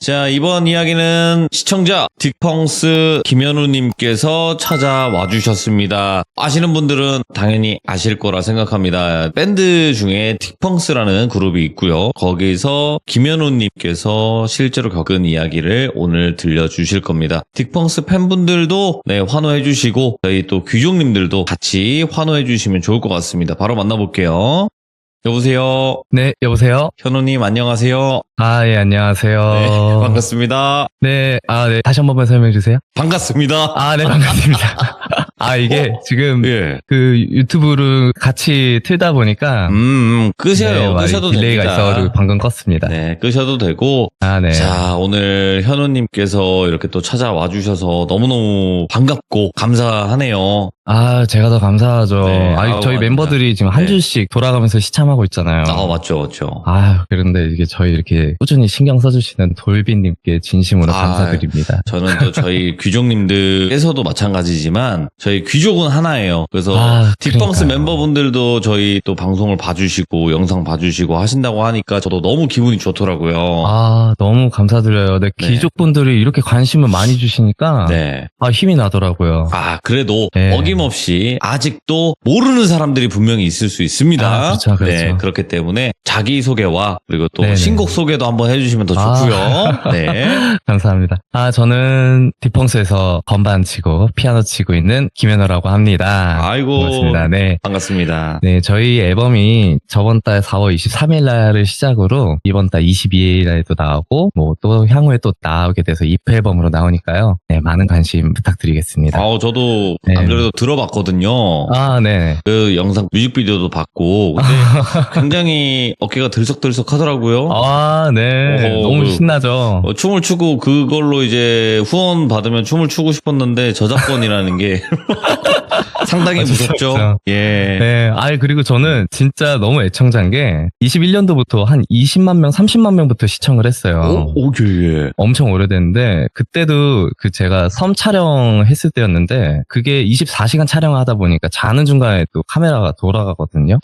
자, 이번 이야기는 시청자 딕펑스 김현우님께서 찾아와 주셨습니다. 아시는 분들은 당연히 아실 거라 생각합니다. 밴드 중에 딕펑스라는 그룹이 있고요. 거기서 김현우님께서 실제로 겪은 이야기를 오늘 들려주실 겁니다. 딕펑스 팬분들도 환호해 주시고 저희 또 귀족님들도 같이 환호해 주시면 좋을 것 같습니다. 바로 만나볼게요. 여보세요? 네, 여보세요? 현우님 안녕하세요. 예, 안녕하세요. 네, 반갑습니다. 네, 다시 한 번만 설명해 주세요. 반갑습니다. 네, 반갑습니다. 이게 지금 예. 그 유튜브를 같이 틀다 보니까 끄셔요. 끄셔도 딜레이가 됩니다. 있어가지고 방금 껐습니다. 네, 끄셔도 되고. 네. 자, 오늘 현우님께서 이렇게 또 찾아와 주셔서 너무너무 반갑고 감사하네요. 제가 더 감사하죠. 네, 저희 맞습니다. 멤버들이 지금 한 네. 주씩 돌아가면서 시참하고 있잖아요. 맞죠, 맞죠. 그런데 이게 저희 이렇게 꾸준히 신경 써주시는 돌비님께 진심으로 감사드립니다. 저는 또 저희 귀족님들께서도 마찬가지지만 저희 귀족은 하나예요. 그래서 딕펑스 그러니까요. 멤버분들도 저희 또 방송을 봐주시고 영상 봐주시고 하신다고 하니까 저도 너무 기분이 좋더라고요. 너무 감사드려요. 네, 네. 귀족분들이 이렇게 관심을 많이 주시니까 네. 힘이 나더라고요. 그래도 네. 어김없이 아직도 모르는 사람들이 분명히 있을 수 있습니다. 그렇죠. 네, 그렇기 때문에 자기소개와 그리고 또 네네. 신곡 소개도 한번 해주시면 더 좋고요. 네. 감사합니다. 저는 딕펑스에서 건반 치고 피아노 치고 있는 김현우라고 합니다. 아이고. 반갑습니다. 네. 반갑습니다. 네, 저희 앨범이 저번 달 4월 23일 날을 시작으로 이번 달 22일 날에도 나오고 또 향후에 또 나오게 돼서 EP 앨범으로 나오니까요. 네, 많은 관심 부탁드리겠습니다. 저도 네. 안 그래도 들어봤거든요. 네. 그 영상 뮤직비디오도 봤고 근데 굉장히 어깨가 들썩들썩 하더라고요. 네. 너무 신나죠. 춤을 추고 그걸로 이제 후원 받으면 춤을 추고 싶었는데 저작권이라는 게 상당히 무섭죠. 진짜. 예. 네. 그리고 저는 진짜 너무 애청자인 게 21년도부터 한 20만 명, 30만 명부터 시청을 했어요. 예. 엄청 오래됐는데 그때도 제가 섬 촬영했을 때였는데 그게 24시간 촬영하다 보니까 자는 중간에 또 카메라가 돌아가거든요.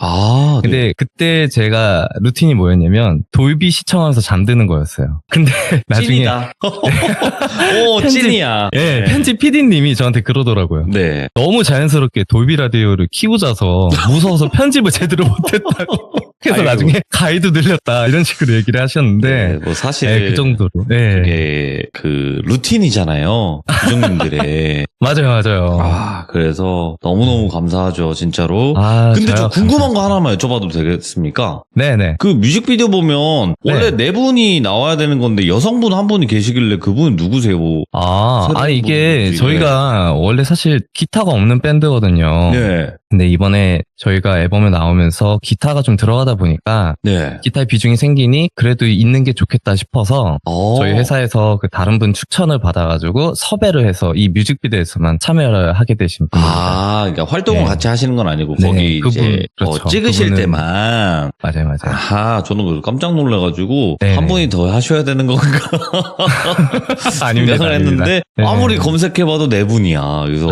근데 그때 제가 루틴이 뭐였냐면 돌비 시청하면서 잠드는 거였어요. 근데 나중에 찐이다. 찐이야. 네, 편집 PD님이 저한테 그러더라고요. 네. 너무 자연스럽게 돌비 라디오를 키고 자서 무서워서 편집을 제대로 못했다고. 그래서 나중에 가이드 늘렸다 이런 식으로 얘기를 하셨는데 사실 그 정도로. 그게 그 루틴이잖아요. 귀족님들의. 맞아요. 그래서 너무너무 감사하죠, 진짜로. 아, 근데 저 저요? 궁금한 거 하나만 여쭤봐도 되겠습니까? 네네. 그 뮤직비디오 보면 원래 네 분이 나와야 되는 건데 여성분 한 분이 계시길래 그분은 누구세요? 이게 분들이. 저희가 원래 사실 기타가 없는 밴드거든요. 네. 근데 이번에 저희가 앨범에 나오면서 기타가 좀 들어가다 보니까 네. 기타의 비중이 생기니 그래도 있는 게 좋겠다 싶어서 저희 회사에서 그 다른 분 추천을 받아가지고 섭외를 해서 이 뮤직비디오에서만 참여를 하게 되신 분입니다. 그러니까 활동을 네. 같이 하시는 건 아니고 네, 거기 그분, 이제 그렇죠. 찍으실 그분은- 때만. 맞아요. 저는 그래서 깜짝 놀라가지고 네. 한 분이 더 하셔야 되는 건가 아닙니다. 생각을 했는데 네. 아무리 검색해봐도 네 분이야. 그래서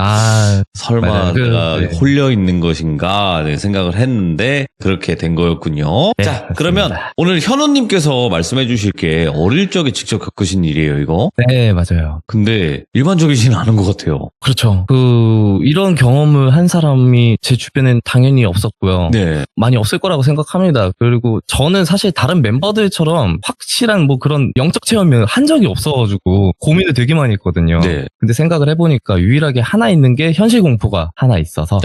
설마 맞아요. 내가 네. 홀려 있는 것인가 생각을 했는데 그렇게 된 거였군요. 네, 자, 맞습니다. 그러면 오늘 현우님께서 말씀해 주실 게 어릴 적에 직접 겪으신 일이에요, 이거? 네, 맞아요. 근데 일반적이지는 않은 것 같아요. 그렇죠. 이런 경험을 한 사람이 제 주변엔 당연히 없었고요. 네. 많이 없을 거라고 생각합니다. 그리고 저는 사실 다른 멤버들처럼 확실한 그런 영적 체험을 한 적이 없어가지고 고민을 되게 많이 했거든요. 네. 근데 생각을 해보니까 유일하게 하나 있는 게 현실 공포가 하나 있어서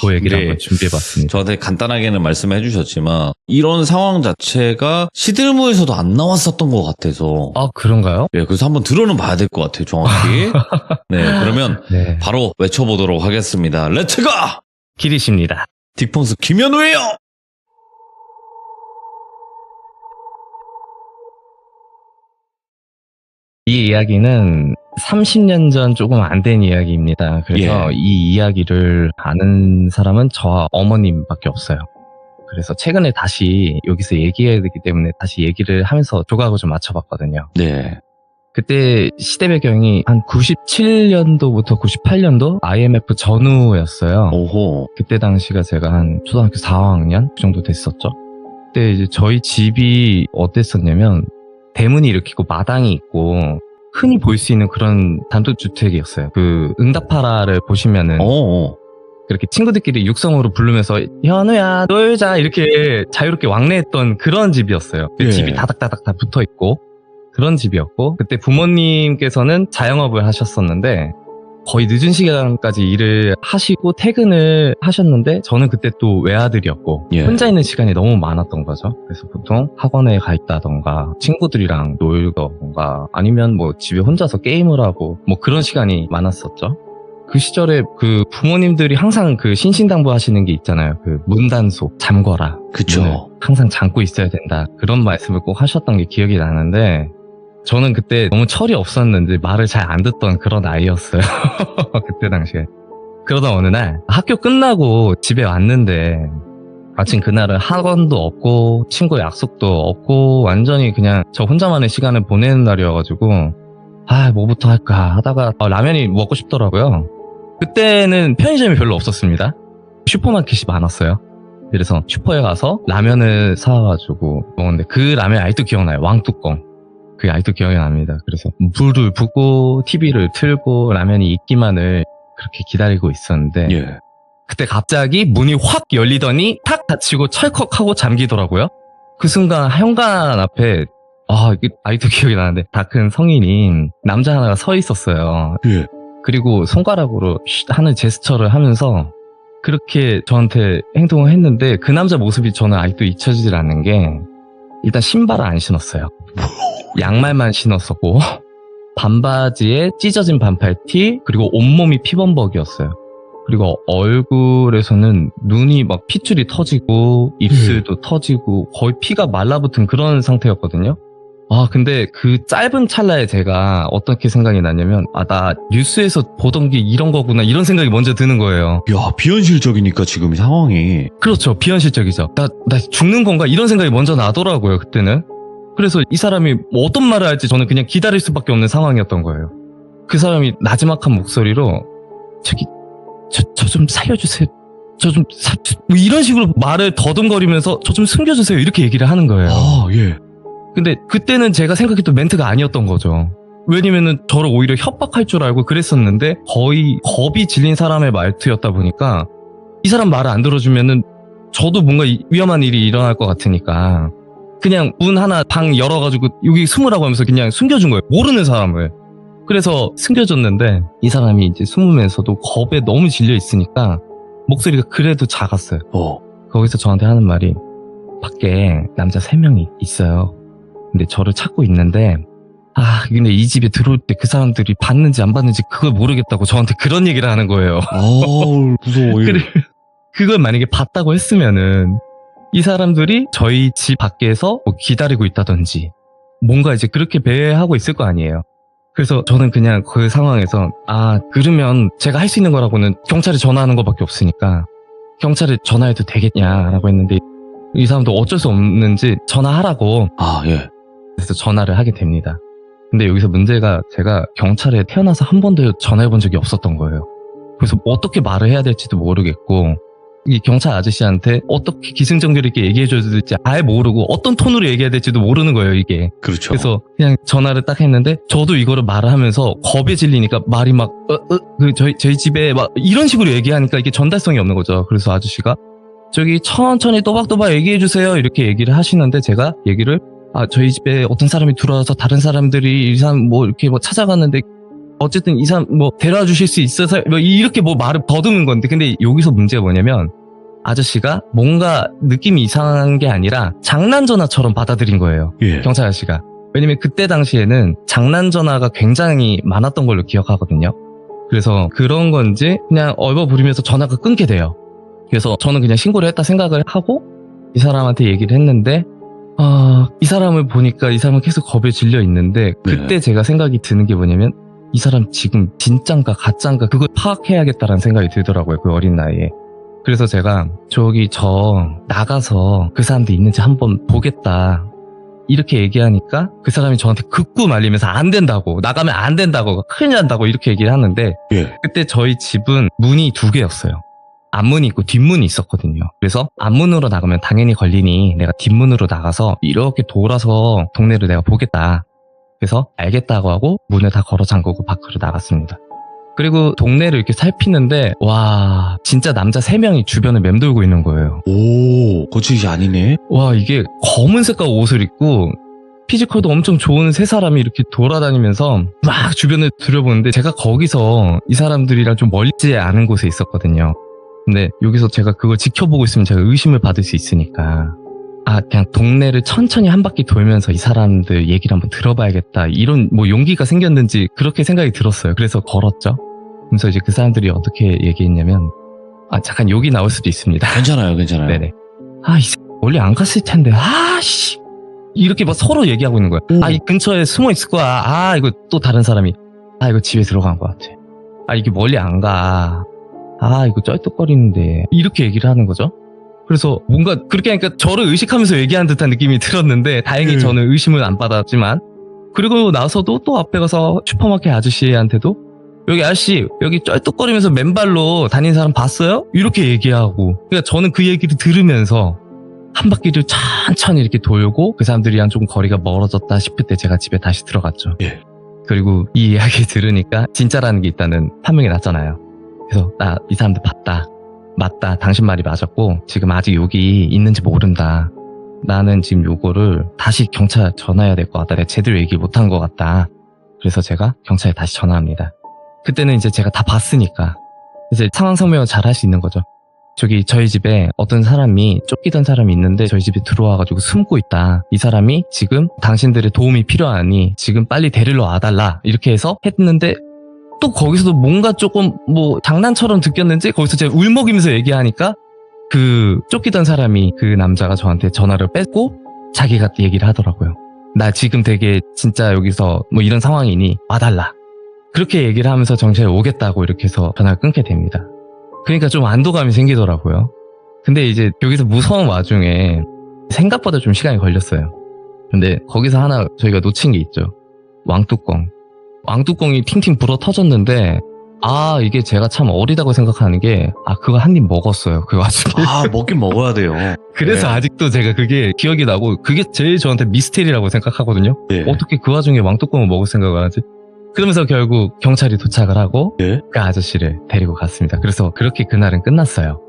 그 얘기를 네. 한번 준비해봤습니다. 저한테 간단하게는 말씀해 주셨지만 이런 상황 자체가 시들무에서도 안 나왔었던 것 같아서 그런가요? 그래서 한번 들어는 봐야 될 것 같아요, 정확히. 네, 그러면 네. 바로 외쳐보도록 하겠습니다. 렛츠가! 키리십니다. 딕펑스 김현우예요. 이 이야기는 30년 전 조금 안 된 이야기입니다. 그래서 이 이야기를 아는 사람은 저와 어머님밖에 없어요. 그래서 최근에 다시 여기서 얘기해야 되기 때문에 다시 얘기를 하면서 조각을 좀 맞춰봤거든요. 네. 그때 시대 배경이 한 97년도부터 98년도 IMF 전후였어요. 오호. 그때 당시가 제가 한 초등학교 4학년 그 정도 됐었죠. 그때 이제 저희 집이 어땠었냐면 대문이 이렇게 있고 마당이 있고 흔히 볼 수 있는 그런 단독주택이었어요. 그 응답하라를 보시면은 그렇게 친구들끼리 육성으로 부르면서 현우야 놀자 이렇게 자유롭게 왕래했던 그런 집이었어요. 예. 집이 다닥다닥 다 붙어있고 그런 집이었고, 그때 부모님께서는 자영업을 하셨었는데 거의 늦은 시간까지 일을 하시고 퇴근을 하셨는데 저는 그때 또 외아들이었고 예. 혼자 있는 시간이 너무 많았던 거죠. 그래서 보통 학원에 가 있다던가 친구들이랑 놀던가 아니면 뭐 집에 혼자서 게임을 하고 뭐 그런 시간이 많았었죠. 그 시절에 그 부모님들이 항상 그 신신당부 하시는 게 있잖아요. 그 문단속 잠궈라. 그쵸. 문을 항상 잠고 있어야 된다. 그런 말씀을 꼭 하셨던 게 기억이 나는데 저는 그때 너무 철이 없었는데 말을 잘 안 듣던 그런 아이였어요. 그때 당시에. 그러다 어느 날 학교 끝나고 집에 왔는데 마침 그날은 학원도 없고 친구 약속도 없고 완전히 그냥 저 혼자만의 시간을 보내는 날이어가지고 뭐부터 할까 하다가 라면이 먹고 싶더라고요. 그때는 편의점이 별로 없었습니다. 슈퍼마켓이 많았어요. 그래서 슈퍼에 가서 라면을 사와가지고 먹었는데 그 라면 아직도 기억나요. 왕뚜껑. 그게 아직도 기억이 납니다. 그래서 불을 붓고 TV를 틀고 라면이 익기만을 그렇게 기다리고 있었는데 예. 그때 갑자기 문이 확 열리더니 탁 닫히고 철컥하고 잠기더라고요. 그 순간 현관 앞에 이게 아직도 기억이 나는데 다 큰 성인인 남자 하나가 서 있었어요. 예. 그리고 손가락으로 하는 제스처를 하면서 그렇게 저한테 행동을 했는데 그 남자 모습이 저는 아직도 잊혀지질 않는 게 일단 신발을 안 신었어요. 양말만 신었었고 반바지에 찢어진 반팔티 그리고 온몸이 피범벅이었어요. 그리고 얼굴에서는 눈이 막 핏줄이 터지고 입술도 터지고 거의 피가 말라붙은 그런 상태였거든요. 근데 그 짧은 찰나에 제가 어떻게 생각이 났냐면 나 뉴스에서 보던 게 이런 거구나 이런 생각이 먼저 드는 거예요. 야, 비현실적이니까 지금 상황이. 그렇죠. 비현실적이죠. 나 죽는 건가 이런 생각이 먼저 나더라고요. 그때는. 그래서 이 사람이 뭐 어떤 말을 할지 저는 그냥 기다릴 수밖에 없는 상황이었던 거예요. 그 사람이 나지막한 목소리로 저 좀 살려주세요. 뭐 이런 식으로 말을 더듬거리면서 저 좀 숨겨주세요. 이렇게 얘기를 하는 거예요. 예. 근데 그때는 제가 생각했던 멘트가 아니었던 거죠. 왜냐면은 저를 오히려 협박할 줄 알고 그랬었는데 거의 겁이 질린 사람의 말투였다 보니까 이 사람 말을 안 들어주면은 저도 뭔가 위험한 일이 일어날 것 같으니까 그냥 문 하나 방 열어가지고 여기 숨으라고 하면서 그냥 숨겨준 거예요. 모르는 사람을. 그래서 숨겨줬는데 이 사람이 이제 숨으면서도 겁에 너무 질려 있으니까 목소리가 그래도 작았어요. 거기서 저한테 하는 말이 밖에 남자 3명이 있어요. 근데 저를 찾고 있는데 근데 이 집에 들어올 때 그 사람들이 봤는지 안 봤는지 그걸 모르겠다고 저한테 그런 얘기를 하는 거예요. 무서워. 그걸 만약에 봤다고 했으면은 이 사람들이 저희 집 밖에서 뭐 기다리고 있다든지 뭔가 이제 그렇게 배회하고 있을 거 아니에요. 그래서 저는 그냥 그 상황에서 그러면 제가 할 수 있는 거라고는 경찰에 전화하는 것밖에 없으니까 경찰에 전화해도 되겠냐라고 했는데 이 사람도 어쩔 수 없는지 전화하라고. 예. 그래서 전화를 하게 됩니다. 근데 여기서 문제가 제가 경찰에 태어나서 한 번도 전화해 본 적이 없었던 거예요. 그래서 어떻게 말을 해야 될지도 모르겠고 이 경찰 아저씨한테 어떻게 기승전결 있게 얘기해 줘야 될지 아예 모르고 어떤 톤으로 얘기해야 될지도 모르는 거예요, 이게. 그렇죠. 그래서 그냥 전화를 딱 했는데 저도 이거를 말을 하면서 겁에 질리니까 말이 막 저희 집에 막 이런 식으로 얘기하니까 이게 전달성이 없는 거죠. 그래서 아저씨가 저기 천천히 또박또박 얘기해 주세요 이렇게 얘기를 하시는데 제가 얘기를 저희 집에 어떤 사람이 들어와서 다른 사람들이 이 사람 뭐 이렇게 뭐 찾아갔는데 어쨌든 이 사람 뭐 데려와 주실 수 있어서 뭐 이렇게 뭐 말을 더듬는 건데 근데 여기서 문제가 뭐냐면 아저씨가 뭔가 느낌이 이상한 게 아니라 장난 전화처럼 받아들인 거예요. 예. 경찰 아저씨가. 왜냐면 그때 당시에는 장난 전화가 굉장히 많았던 걸로 기억하거든요. 그래서 그런 건지 그냥 얼버무리면서 전화가 끊게 돼요. 그래서 저는 그냥 신고를 했다 생각을 하고 이 사람한테 얘기를 했는데 이 사람을 보니까 이 사람은 계속 겁에 질려 있는데 그때 제가 생각이 드는 게 뭐냐면 이 사람 지금 진짠가 가짠가 그걸 파악해야겠다라는 생각이 들더라고요. 그 어린 나이에. 그래서 제가 저기 나가서 그 사람도 있는지 한번 보겠다 이렇게 얘기하니까 그 사람이 저한테 극구 말리면서 안 된다고 나가면 안 된다고 큰일 난다고 이렇게 얘기를 하는데 그때 저희 집은 문이 2개였어요. 앞문이 있고 뒷문이 있었거든요. 그래서 앞문으로 나가면 당연히 걸리니 내가 뒷문으로 나가서 이렇게 돌아서 동네를 내가 보겠다. 그래서 알겠다고 하고 문을 다 걸어 잠그고 밖으로 나갔습니다. 그리고 동네를 이렇게 살피는데 와 진짜 남자 3명이 주변을 맴돌고 있는 거예요. 오, 거칠이 아니네. 와 이게 검은 색깔 옷을 입고 피지컬도 엄청 좋은 3사람이 이렇게 돌아다니면서 막 주변을 들여보는데 제가 거기서 이 사람들이랑 좀 멀지 않은 곳에 있었거든요. 근데 여기서 제가 그걸 지켜보고 있으면 제가 의심을 받을 수 있으니까 그냥 동네를 천천히 한 바퀴 돌면서 이 사람들 얘기를 한번 들어봐야겠다 이런 뭐 용기가 생겼는지 그렇게 생각이 들었어요. 그래서 걸었죠. 그래서 이제 그 사람들이 어떻게 얘기했냐면 잠깐 욕이 나올 수도 있습니다. 괜찮아요, 괜찮아요. 네네. 이 멀리 안 갔을 텐데 씨 이렇게 막 서로 얘기하고 있는 거야. 이 근처에 숨어 있을 거야. 이거 또 다른 사람이 이거 집에 들어간 것 같아. 이게 멀리 안 가. 이거 쩔뚝거리는데 이렇게 얘기를 하는 거죠. 그래서 뭔가 그렇게 하니까 저를 의식하면서 얘기하는 듯한 느낌이 들었는데 다행히 저는 의심을 안 받았지만 그리고 나서도 또 앞에 가서 슈퍼마켓 아저씨한테도 여기 아저씨 여기 쩔뚝거리면서 맨발로 다니는 사람 봤어요? 이렇게 얘기하고 그러니까 저는 그 얘기를 들으면서 한 바퀴를 천천히 이렇게 돌고 그 사람들이랑 좀 거리가 멀어졌다 싶을 때 제가 집에 다시 들어갔죠. 예. 그리고 이 이야기 들으니까 진짜라는 게 있다는 판명이 났잖아요. 그래서 나 이 사람들 봤다. 맞다. 당신 말이 맞았고 지금 아직 여기 있는지 모른다. 나는 지금 요거를 다시 경찰 전화해야 될 것 같다. 내가 제대로 얘기 못한 것 같다. 그래서 제가 경찰에 다시 전화합니다. 그때는 이제 제가 다 봤으니까 이제 상황 설명을 잘 할 수 있는 거죠. 저희 집에 어떤 사람이 쫓기던 사람이 있는데 저희 집에 들어와가지고 숨고 있다. 이 사람이 지금 당신들의 도움이 필요하니 지금 빨리 데리러 와달라. 이렇게 해서 했는데 또 거기서도 뭔가 조금 뭐 장난처럼 느꼈는지 거기서 제가 울먹이면서 얘기하니까 그 쫓기던 사람이 그 남자가 저한테 전화를 뺏고 자기가 얘기를 하더라고요. 나 지금 되게 진짜 여기서 뭐 이런 상황이니 와달라. 그렇게 얘기를 하면서 정찰에 오겠다고 이렇게 해서 전화를 끊게 됩니다. 그러니까 좀 안도감이 생기더라고요. 근데 이제 여기서 무서운 와중에 생각보다 좀 시간이 걸렸어요. 근데 거기서 하나 저희가 놓친 게 있죠. 왕뚜껑. 왕뚜껑이 팅팅 불어 터졌는데 이게 제가 참 어리다고 생각하는 게 그거 한 입 먹었어요. 그 와중에. 먹긴 먹어야 돼요. 그래서 네. 아직도 제가 그게 기억이 나고 그게 제일 저한테 미스테리라고 생각하거든요. 네. 어떻게 그 와중에 왕뚜껑을 먹을 생각을 하지? 그러면서 결국 경찰이 도착을 하고 네. 그 아저씨를 데리고 갔습니다. 그래서 그렇게 그날은 끝났어요.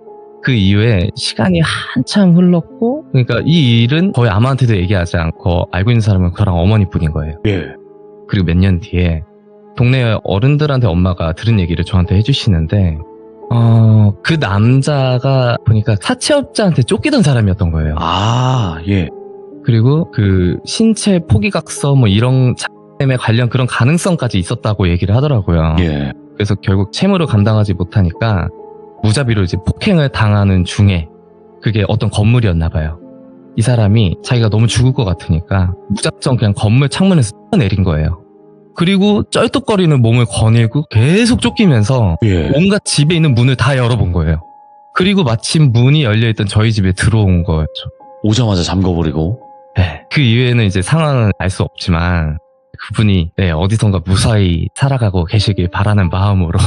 그 이후에 시간이 한참 흘렀고 그러니까 이 일은 거의 아무한테도 얘기하지 않고 알고 있는 사람은 저랑 어머니뿐인 거예요. 예. 그리고 몇 년 뒤에 동네 어른들한테 엄마가 들은 얘기를 저한테 해주시는데 그 남자가 보니까 사채업자한테 쫓기던 사람이었던 거예요. 예. 그리고 그 신체 포기각서 뭐 이런 장애 관련 그런 가능성까지 있었다고 얘기를 하더라고요. 예. 그래서 결국 채무를 감당하지 못하니까 무자비로 이제 폭행을 당하는 중에 그게 어떤 건물이었나 봐요. 이 사람이 자기가 너무 죽을 것 같으니까 무작정 그냥 건물 창문에서 뛰어내린 거예요. 그리고 쩔뚝거리는 몸을 거닐고 계속 쫓기면서 예. 온갖 집에 있는 문을 다 열어본 거예요. 그리고 마침 문이 열려있던 저희 집에 들어온 거였죠. 오자마자 잠궈버리고. 네. 그 이후에는 이제 상황은 알 수 없지만 그분이 어디선가 무사히 살아가고 계시길 바라는 마음으로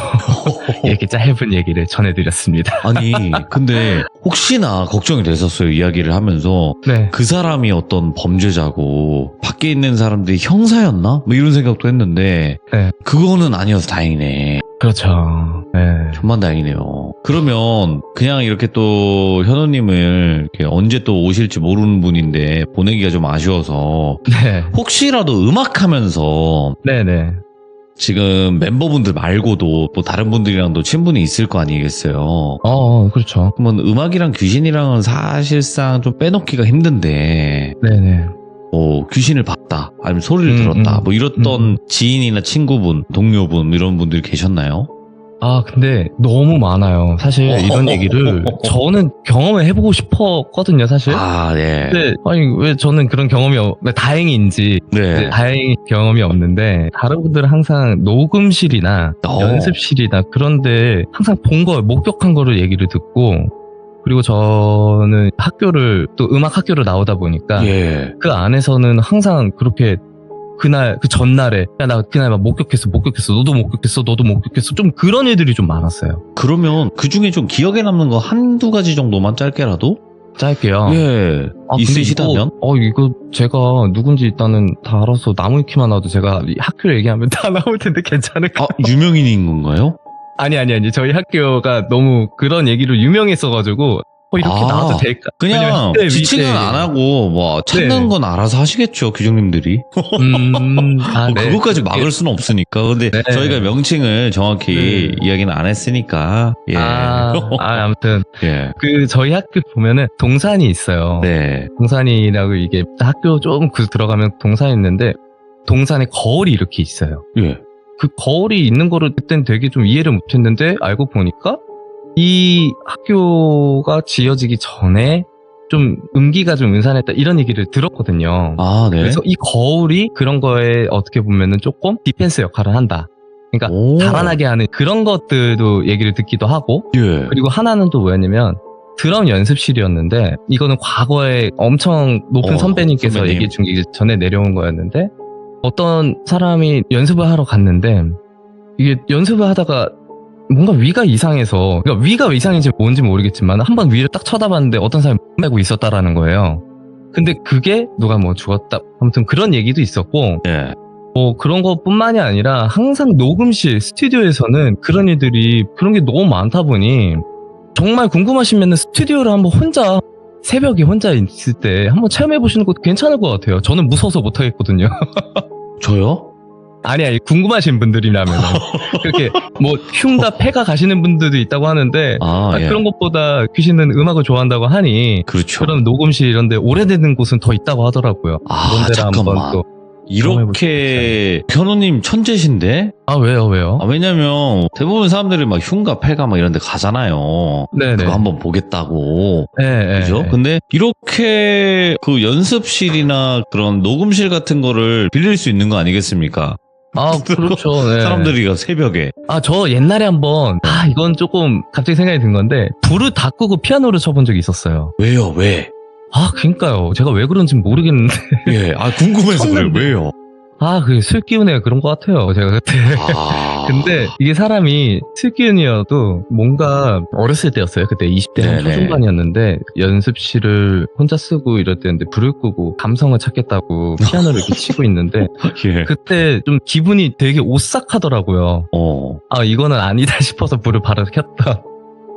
이렇게 짧은 얘기를 전해드렸습니다. 아니, 근데 혹시나 걱정이 됐었어요. 이야기를 하면서. 네. 그 사람이 어떤 범죄자고 밖에 있는 사람들이 형사였나? 뭐 이런 생각도 했는데 네. 그거는 아니어서 다행이네. 그렇죠. 네. 정말 다행이네요. 그러면 그냥 이렇게 또 현우님을 이렇게 언제 또 오실지 모르는 분인데 보내기가 좀 아쉬워서 네. 혹시라도 음악하면서 네네. 지금 멤버분들 말고도 또 다른 분들이랑도 친분이 있을 거 아니겠어요. 그렇죠. 그러면 음악이랑 귀신이랑은 사실상 좀 빼놓기가 힘든데 네네. 귀신을 봤다 아니면 소리를 들었다 뭐 이랬던 지인이나 친구분, 동료분 뭐 이런 분들이 계셨나요? 근데 너무 많아요. 사실 이런 얘기를 저는 경험을 해보고 싶었거든요, 사실. 네. 근데 왜 저는 그런 경험이 다행인지 네. 다행히 경험이 없는데 다른 분들은 항상 녹음실이나 연습실이나 그런데 항상 본 걸 목격한 거를 얘기를 듣고 그리고 저는 학교를 또 음악 학교를 나오다 보니까 예. 그 안에서는 항상 그렇게 그날 그 전날에 야 나 그날 막 목격했어 너도 목격했어 좀 그런 애들이 좀 많았어요. 그러면 그 중에 좀 기억에 남는 거 한두 가지 정도만 짧게라도? 짧게요. 예. 근데 있으시다면? 이거 제가 누군지 일단은 다 알아서 나무 위키만 나와도 제가 이 학교를 얘기하면 다 나올 텐데 괜찮을까? 유명인인 건가요? 아니. 저희 학교가 너무 그런 얘기로 유명했어가지고 이렇게 나와도 될까? 그냥 지칭은 안 하고 뭐 찾는 건 알아서 하시겠죠, 규정님들이. 네. 그것까지 막을 수는 없으니까. 근데 네. 저희가 명칭을 정확히 이야기는 안 했으니까. 예. 아무튼 예. 그 저희 학교 보면은 동산이 있어요. 네. 동산이라고 이게 학교 조금 들어가면 동산이 있는데 동산에 거울이 이렇게 있어요. 예. 그 거울이 있는 거를 그땐 되게 좀 이해를 못했는데 알고 보니까 이 학교가 지어지기 전에 좀 음기가 좀 은산했다 이런 얘기를 들었거든요. 네. 그래서 이 거울이 그런 거에 어떻게 보면은 조금 디펜스 역할을 한다. 그러니까 달아나게 하는 그런 것들도 얘기를 듣기도 하고. 예. 그리고 하나는 또 뭐였냐면 드럼 연습실이었는데 이거는 과거에 엄청 높은 선배님께서 선배님. 얘기 중에 전에 내려온 거였는데 어떤 사람이 연습을 하러 갔는데 이게 연습을 하다가 뭔가 위가 이상해서 그러니까 위가 왜 이상인지 뭔지 모르겠지만 한번 위를 딱 쳐다봤는데 어떤 사람이 메고 있었다라는 거예요. 근데 그게 누가 뭐 죽었다 아무튼 그런 얘기도 있었고 예. 그런 것뿐만이 아니라 항상 녹음실 스튜디오에서는 그런 일들이 그런 게 너무 많다 보니 정말 궁금하시면 스튜디오를 한번 혼자 새벽에 혼자 있을 때 한번 체험해 보시는 것도 괜찮을 것 같아요. 저는 무서워서 못 하겠거든요. 저요? 아니 궁금하신 분들이라면 그렇게 뭐 흉가 패가 가시는 분들도 있다고 하는데 예. 그런 것보다 귀신은 음악을 좋아한다고 하니 그렇죠. 그런 녹음실 이런데 오래되는 곳은 더 있다고 하더라고요. 그런 데를 잠깐만. 한번 또 이렇게 현우님 천재신데? 왜요? 왜냐면 대부분 사람들이 막 흉가 패가 막 이런 데 가잖아요. 네네. 그거 한번 보겠다고. 네, 그죠? 근데 이렇게 그 연습실이나 그런 녹음실 같은 거를 빌릴 수 있는 거 아니겠습니까? 그렇죠. 네. 사람들이 새벽에. 저 옛날에 한번 이건 조금 갑자기 생각이 든 건데 불을 다 끄고 피아노를 쳐본 적이 있었어요. 왜요? 왜? 그러니까요. 제가 왜 그런지 모르겠는데. 예. 궁금해서 그래요. 왜요? 그게 술 기운에 그런 것 같아요. 제가 그때. 근데 이게 사람이 술 기운이어도 뭔가 어렸을 때였어요. 그때 20대 초중반이었는데 연습실을 혼자 쓰고 이럴 때였는데 불을 끄고 감성을 찾겠다고 피아노를 이렇게 치고 있는데 예. 그때 좀 기분이 되게 오싹하더라고요. 이거는 아니다 싶어서 불을 바로 켰다.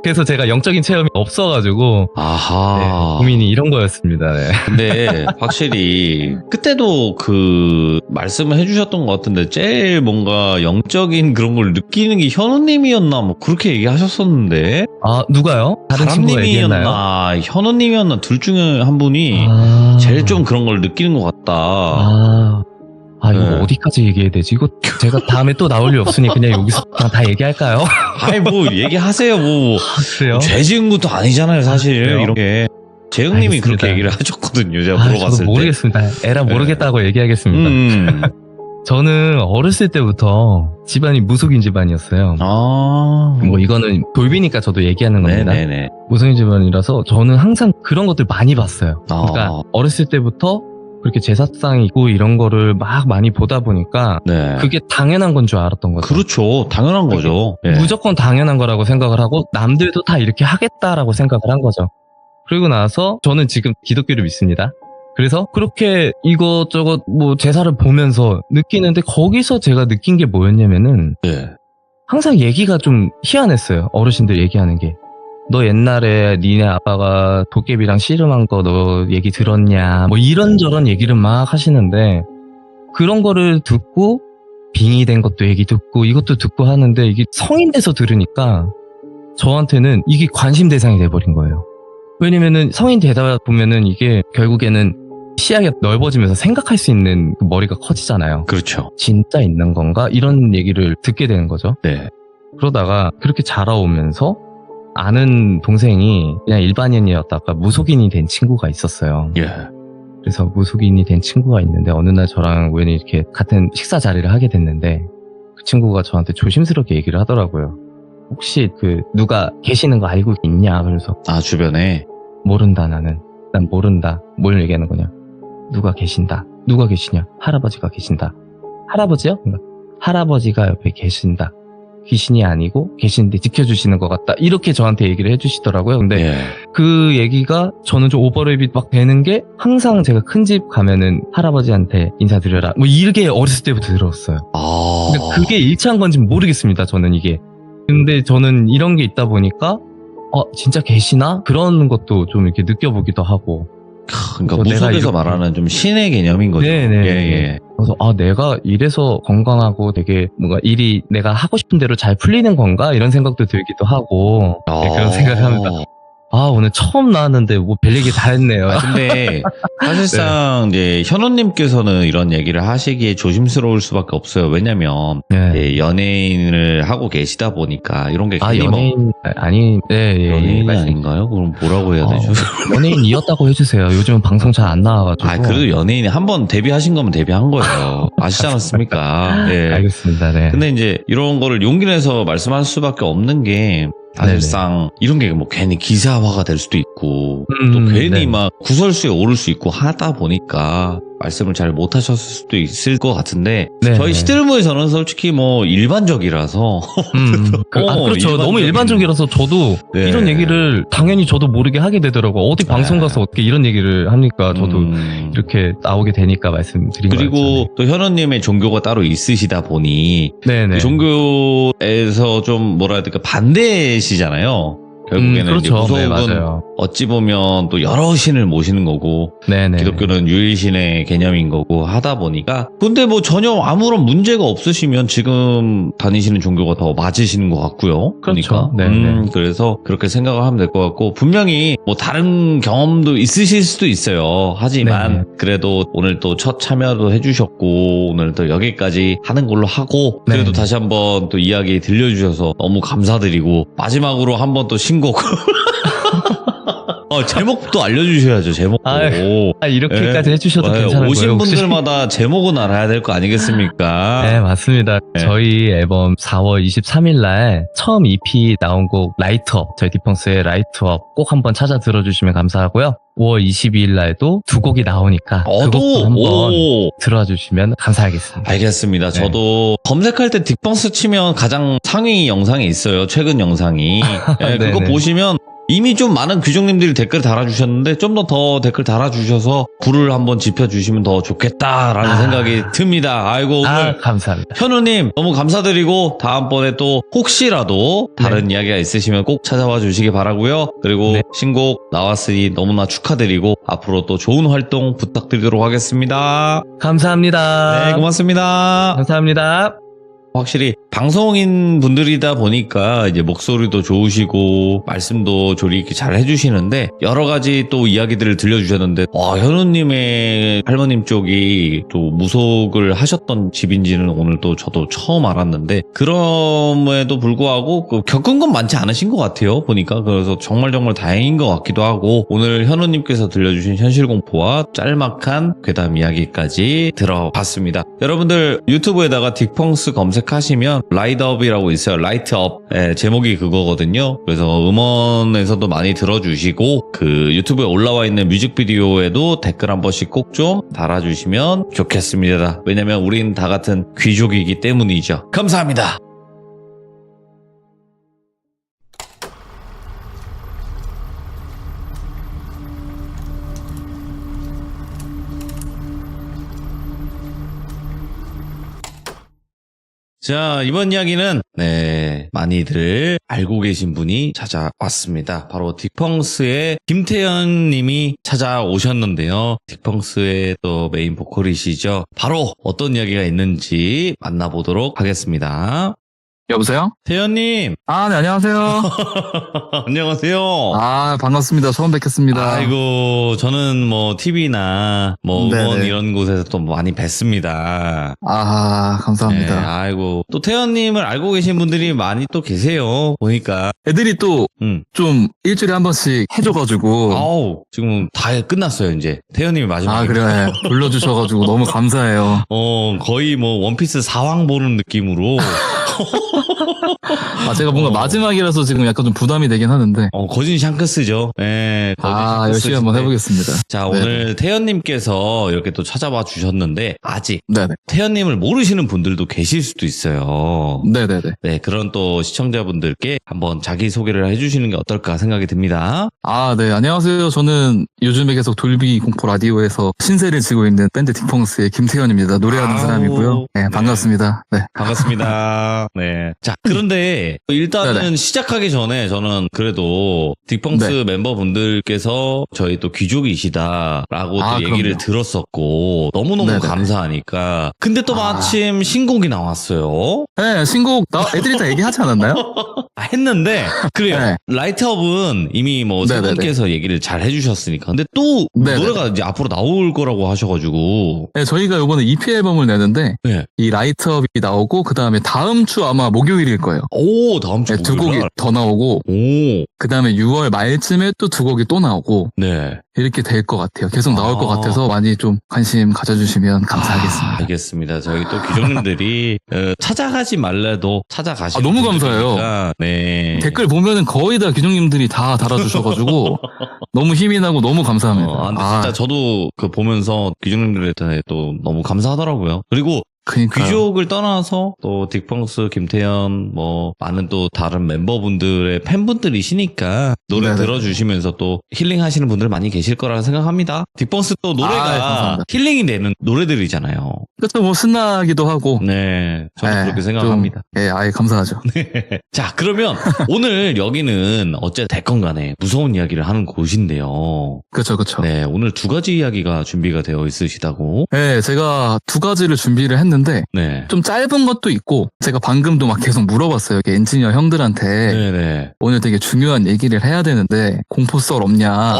그래서 제가 영적인 체험이 없어가지고 고민이 이런 거였습니다. 네. 근데 확실히 그때도 그 말씀을 해주셨던 것 같은데 제일 뭔가 영적인 그런 걸 느끼는 게 현우님이었나 뭐 그렇게 얘기하셨었는데 누가요? 다른 친구가 얘기했나요? 바람님이었나 현우님이었나 둘 중에 한 분이 제일 좀 그런 걸 느끼는 것 같다. 이거 어디까지 얘기해야 되지? 이거 제가 다음에 또 나올 일 없으니 그냥 여기서 그냥 다 얘기할까요? 뭐 얘기하세요. 그래요? 죄 지은 것도 아니잖아요, 사실. 이렇게. 재흥님이 그렇게 얘기를 하셨거든요, 제가 물어봤을 때. 모르겠습니다. 에라 모르겠다고 얘기하겠습니다. 저는 어렸을 때부터 집안이 무속인 집안이었어요. 뭐 이거는 돌비니까 저도 얘기하는 겁니다. 네네네. 무속인 집안이라서 저는 항상 그런 것들 많이 봤어요. 그러니까 어렸을 때부터 그렇게 제사상 있고 이런 거를 막 많이 보다 보니까 그게 당연한 건 줄 알았던 거죠. 그렇죠. 당연한 거죠. 무조건 당연한 거라고 생각을 하고 남들도 다 이렇게 하겠다라고 생각을 한 거죠. 그리고 나서 저는 지금 기독교를 믿습니다. 그래서 그렇게 이것저것 뭐 제사를 보면서 느끼는데 거기서 제가 느낀 게 뭐였냐면은 항상 얘기가 좀 희한했어요. 어르신들 얘기하는 게. 너 옛날에 니네 아빠가 도깨비랑 씨름한 거 너 얘기 들었냐 뭐 이런저런 얘기를 막 하시는데 그런 거를 듣고 빙의 된 것도 얘기 듣고 이것도 듣고 하는데 이게 성인 돼서 들으니까 저한테는 이게 관심 대상이 돼버린 거예요. 왜냐면은 성인 되다 보면은 이게 결국에는 시야가 넓어지면서 생각할 수 있는 그 머리가 커지잖아요. 그렇죠. 진짜 있는 건가? 이런 얘기를 듣게 되는 거죠. 네. 그러다가 그렇게 자라오면서 아는 동생이 그냥 일반인이었다가 무속인이 된 친구가 있었어요. 그래서 무속인이 된 친구가 있는데 어느 날 저랑 우연히 이렇게 같은 식사 자리를 하게 됐는데 그 친구가 저한테 조심스럽게 얘기를 하더라고요. 혹시 그 누가 계시는 거 알고 있냐? 그래서 주변에? 모른다 나는. 난 모른다. 뭘 얘기하는 거냐? 누가 계신다. 누가 계시냐? 할아버지가 계신다. 할아버지요? 그러니까 할아버지가 옆에 계신다. 귀신이 아니고 계신데 지켜주시는 것 같다. 이렇게 저한테 얘기를 해주시더라고요. 근데 예. 그 얘기가 저는 좀 오버랩이 막 되는 게 항상 제가 큰 집 가면은 할아버지한테 인사드려라. 뭐 이렇게 어렸을 때부터 들었어요. 근데 그게 일치한 건지 모르겠습니다. 저는 이게. 근데 저는 이런 게 있다 보니까 진짜 계시나? 그런 것도 좀 이렇게 느껴보기도 하고. 그러니까 무속에서 말하는 좀 신의 개념인 거죠. 네네. 예. 그래서 내가 이래서 건강하고 되게 뭔가 일이 내가 하고 싶은 대로 잘 풀리는 건가? 이런 생각도 들기도 하고 네, 그런 생각을 합니다. 오늘 처음 나왔는데 뭐 별얘기 다 했네요. 근데 사실상 이제 현우님께서는 이런 얘기를 하시기에 조심스러울 수밖에 없어요. 왜냐면 네. 연예인을 하고 계시다 보니까 이런 게 괜히 연예인 연예인이 아닌가요? 그럼 뭐라고 해야 되죠? 연예인이었다고 해주세요. 요즘은 방송 잘 안 나와가지고. 그래도 연예인이 한번 데뷔하신 거면 데뷔한 거예요. 아시지 않았습니까? 예. 알겠습니다. 네. 근데 이제 이런 거를 용기 내서 말씀할 수밖에 없는 게 사실상 이런 게 뭐 괜히 기사화가 될 수도 있고 또 괜히 막 구설수에 오를 수 있고 하다 보니까 말씀을 잘 못하셨을 수도 있을 것 같은데 저희 시들무에서는 솔직히 뭐 일반적이라서 그렇죠. 너무 일반적이라서 저도 이런 얘기를 당연히 저도 모르게 하게 되더라고요. 어디 방송 가서 어떻게 이런 얘기를 합니까? 저도 이렇게 나오게 되니까 말씀드린 거예요. 그리고 또 현우님의 종교가 따로 있으시다 보니 그 종교에서 좀 뭐라 해야 될까 반대시잖아요. 결국에는 그렇죠. 이제 무속은 맞아요. 어찌 보면 또 여러 신을 모시는 거고 기독교는 유일신의 개념인 거고 하다 보니까 근데 뭐 전혀 아무런 문제가 없으시면 지금 다니시는 종교가 더 맞으시는 것 같고요. 그렇죠. 그러니까 그래서 그렇게 생각을 하면 될 것 같고 분명히 뭐 다른 경험도 있으실 수도 있어요. 하지만 그래도 오늘 또 첫 참여도 해주셨고 오늘 또 여기까지 하는 걸로 하고 그래도 다시 한번 또 이야기 들려주셔서 너무 감사드리고 마지막으로 한번 또 신곡 제목도 알려주셔야죠. 제목도 이렇게까지 해주셔도 괜찮은 오신 거예요. 분들마다 제목은 알아야 될 거 아니겠습니까? 네, 맞습니다. 저희 앨범 4월 23일 날 처음 EP 나온 곡 라이트업, 저희 디펑스의 라이트업 꼭 한번 찾아 들어주시면 감사하고요. 5월 22일 날도 두 곡이 나오니까 그것도 한번 들어와 주시면 감사하겠습니다. 알겠습니다. 저도 검색할 때 딕펑스 치면 가장 상위 영상이 있어요. 최근 영상이. 그거 보시면 이미 좀 많은 귀족님들이 댓글 달아주셨는데 좀 더 댓글 달아주셔서 불을 한번 지펴주시면 더 좋겠다라는 생각이 듭니다. 아이고 오늘 감사합니다. 현우님 너무 감사드리고 다음번에 또 혹시라도 다른 이야기가 있으시면 꼭 찾아와 주시기 바라고요. 그리고 신곡 나왔으니 너무나 축하드리고 앞으로 또 좋은 활동 부탁드리도록 하겠습니다. 감사합니다. 네, 고맙습니다. 감사합니다. 확실히 방송인 분들이다 보니까 이제 목소리도 좋으시고 말씀도 조리 있게 잘 해주시는데 여러 가지 또 이야기들을 들려주셨는데 현우님의 할머님 쪽이 또 무속을 하셨던 집인지는 오늘 또 저도 처음 알았는데 그럼에도 불구하고 겪은 건 많지 않으신 것 같아요. 보니까 그래서 정말 다행인 것 같기도 하고 오늘 현우님께서 들려주신 현실공포와 짤막한 괴담 이야기까지 들어봤습니다. 여러분들 유튜브에다가 딕펑스 검색하시면 라이트업이라고 있어요. 라이트업 제목이 그거거든요. 그래서 음원에서도 많이 들어주시고 그 유튜브에 올라와 있는 뮤직비디오에도 댓글 한 번씩 꼭 좀 달아주시면 좋겠습니다. 왜냐면 우린 다 같은 귀족이기 때문이죠. 감사합니다. 자, 이번 이야기는 많이들 알고 계신 분이 찾아왔습니다. 바로 딕펑스의 김태현 님이 찾아오셨는데요. 딕펑스의 또 메인 보컬이시죠. 바로 어떤 이야기가 있는지 만나보도록 하겠습니다. 여보세요? 태현님. 네, 안녕하세요. 안녕하세요. 반갑습니다. 처음 뵙겠습니다. 아이고, 저는 뭐, TV나 뭐, 음원 이런 곳에서 또 많이 뵀습니다. 감사합니다. 아이고. 또 태현님을 알고 계신 분들이 많이 또 계세요. 보니까. 애들이 또, 좀, 일주일에 한 번씩 해줘가지고. 지금 다 끝났어요, 이제. 태현님이 마지막에. 그래. 불러주셔가지고 너무 감사해요. 거의 뭐, 원피스 4왕 보는 느낌으로. 제가 뭔가 마지막이라서 지금 약간 좀 부담이 되긴 하는데. 거진 샹크스죠. 네, 열심히 한번 해보겠습니다. 자, 네네. 오늘 태연님께서 이렇게 또 찾아와 주셨는데, 아직 네네. 태연님을 모르시는 분들도 계실 수도 있어요. 네네네. 네, 그런 또 시청자분들께 한번 자기소개를 해주시는 게 어떨까 생각이 듭니다. 네. 안녕하세요. 저는 요즘에 계속 돌비 공포 라디오에서 신세를 지고 있는 밴드 딕펑스의 김태현입니다. 노래하는 사람이고요. 네, 반갑습니다. 네. 반갑습니다. 네. 자, 그런데 일단은 네네. 시작하기 전에 저는 그래도 딕펑스 네. 멤버분들께서 저희 또 귀족이시다라고 또 얘기를 그럼요. 들었었고 너무너무 네네. 감사하니까. 근데 또 마침 신곡이 나왔어요. 네, 신곡 애들이 다 얘기하지 않았나요? 했는데 그래요. 네. 라이트업은 이미 뭐 세 네네네. 분께서 얘기를 잘 해주셨으니까. 근데 또 네네. 노래가 이제 앞으로 나올 거라고 하셔가지고. 네, 저희가 이번에 EP 앨범을 내는데 네. 이 라이트업이 나오고 그 다음에 다음 주 아마 목요일일 거예요. 오, 다음 주 네, 두 목요일 곡이 날. 더 나오고 오, 그 다음에 6월 말쯤에 또 두 곡이 또 나오고 네. 이렇게 될 것 같아요. 계속 나올 것 같아서 많이 좀 관심 가져주시면 감사하겠습니다. 알겠습니다. 저희 또 귀족님들이 찾아가지 말래도 찾아가시는 너무 감사해요. 분들이니까, 네. 댓글 보면은 거의 다 기종님들이 다 달아주셔가지고 너무 힘이 나고 너무 감사합니다. 근데 진짜 저도 그 보면서 귀족님들한테 또 너무 감사하더라고요. 그리고 그러니까요. 귀족을 떠나서 또 딕펑스, 김태현, 뭐 많은 또 다른 멤버분들의 팬분들이시니까 노래 네네. 들어주시면서 또 힐링하시는 분들 많이 계실 거라 생각합니다. 딕펑스 또 노래가 감사합니다. 힐링이 되는 노래들이잖아요. 그렇죠. 뭐 신나기도 하고. 네, 저도 네, 그렇게 생각합니다. 감사하죠. 자, 그러면 오늘 여기는 어째 됐건 간에 무서운 이야기를 하는 곳인데요. 그렇죠, 그렇죠. 네, 오늘 두 가지 이야기가 준비가 되어 있으시다고. 네, 제가 두 가지를 준비를 했는데 네. 좀 짧은 것도 있고 제가 방금도 막 계속 물어봤어요. 이렇게 엔지니어 형들한테 네네. 오늘 되게 중요한 얘기를 해야 되는데 공포 썰 없냐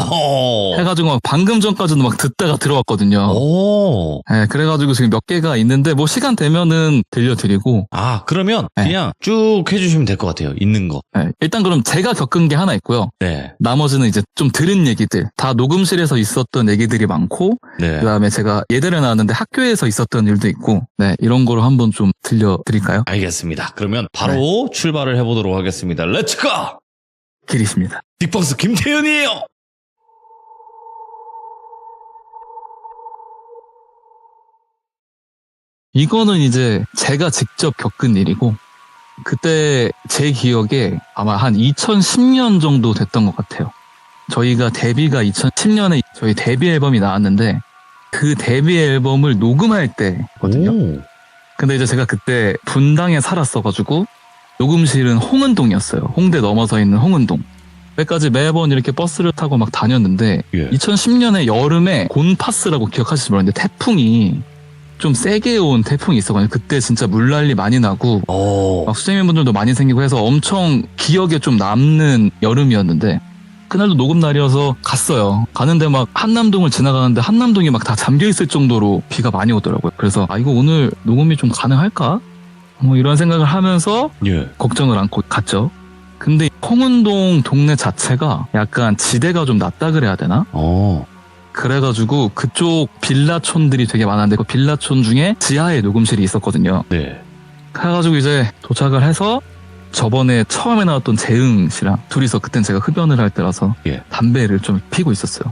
해가지고 막 방금 전까지도 막 듣다가 들어왔거든요. 오. 네, 그래가지고 지금 몇 개가 있는데 뭐 시간 되면은 들려드리고 그러면 네. 그냥 쭉 해주시면 될 것 같아요. 있는 거. 네, 일단 그럼 제가 겪은 게 하나 있고요. 네. 나머지는 이제 좀 들은 얘기들 다 녹음실에서 있었던 얘기들이 많고 네. 그다음에 제가 예대를 나왔는데 학교에서 있었던 일도 있고 네, 이런 거를 한번 좀 들려드릴까요? 알겠습니다. 그러면 바로 출발을 해보도록 하겠습니다. 렛츠고! 길이십니다. 딕펑스 김태현이에요! 이거는 이제 제가 직접 겪은 일이고 그때 제 기억에 아마 한 2010년 정도 됐던 것 같아요. 저희가 데뷔가 2010년에 저희 데뷔 앨범이 나왔는데 그 데뷔 앨범을 녹음할 때거든요. 오. 근데 이제 제가 그때 분당에 살았어가지고 녹음실은 홍은동이었어요. 홍대 넘어서 있는 홍은동. 그때까지 매번 이렇게 버스를 타고 막 다녔는데 예. 2010년에 여름에 곤파스라고 기억하실지 모르겠는데 태풍이 좀 세게 온 태풍이 있었거든요. 그때 진짜 물난리 많이 나고 막 수재민분들도 많이 생기고 해서 엄청 기억에 좀 남는 여름이었는데 그날도 녹음 날이어서 갔어요. 가는데 막 한남동을 지나가는데 한남동이 막 다 잠겨있을 정도로 비가 많이 오더라고요. 그래서 이거 오늘 녹음이 좀 가능할까? 뭐 이런 생각을 하면서 예. 걱정을 안고 갔죠. 근데 홍은동 동네 자체가 약간 지대가 좀 낮다 그래야 되나? 그래가지고 그쪽 빌라촌들이 되게 많았는데 그 빌라촌 중에 지하에 녹음실이 있었거든요. 네. 그래가지고 이제 도착을 해서 저번에 처음에 나왔던 재흥 씨랑 둘이서 그땐 제가 흡연을 할 때라서 예. 담배를 좀 피고 있었어요.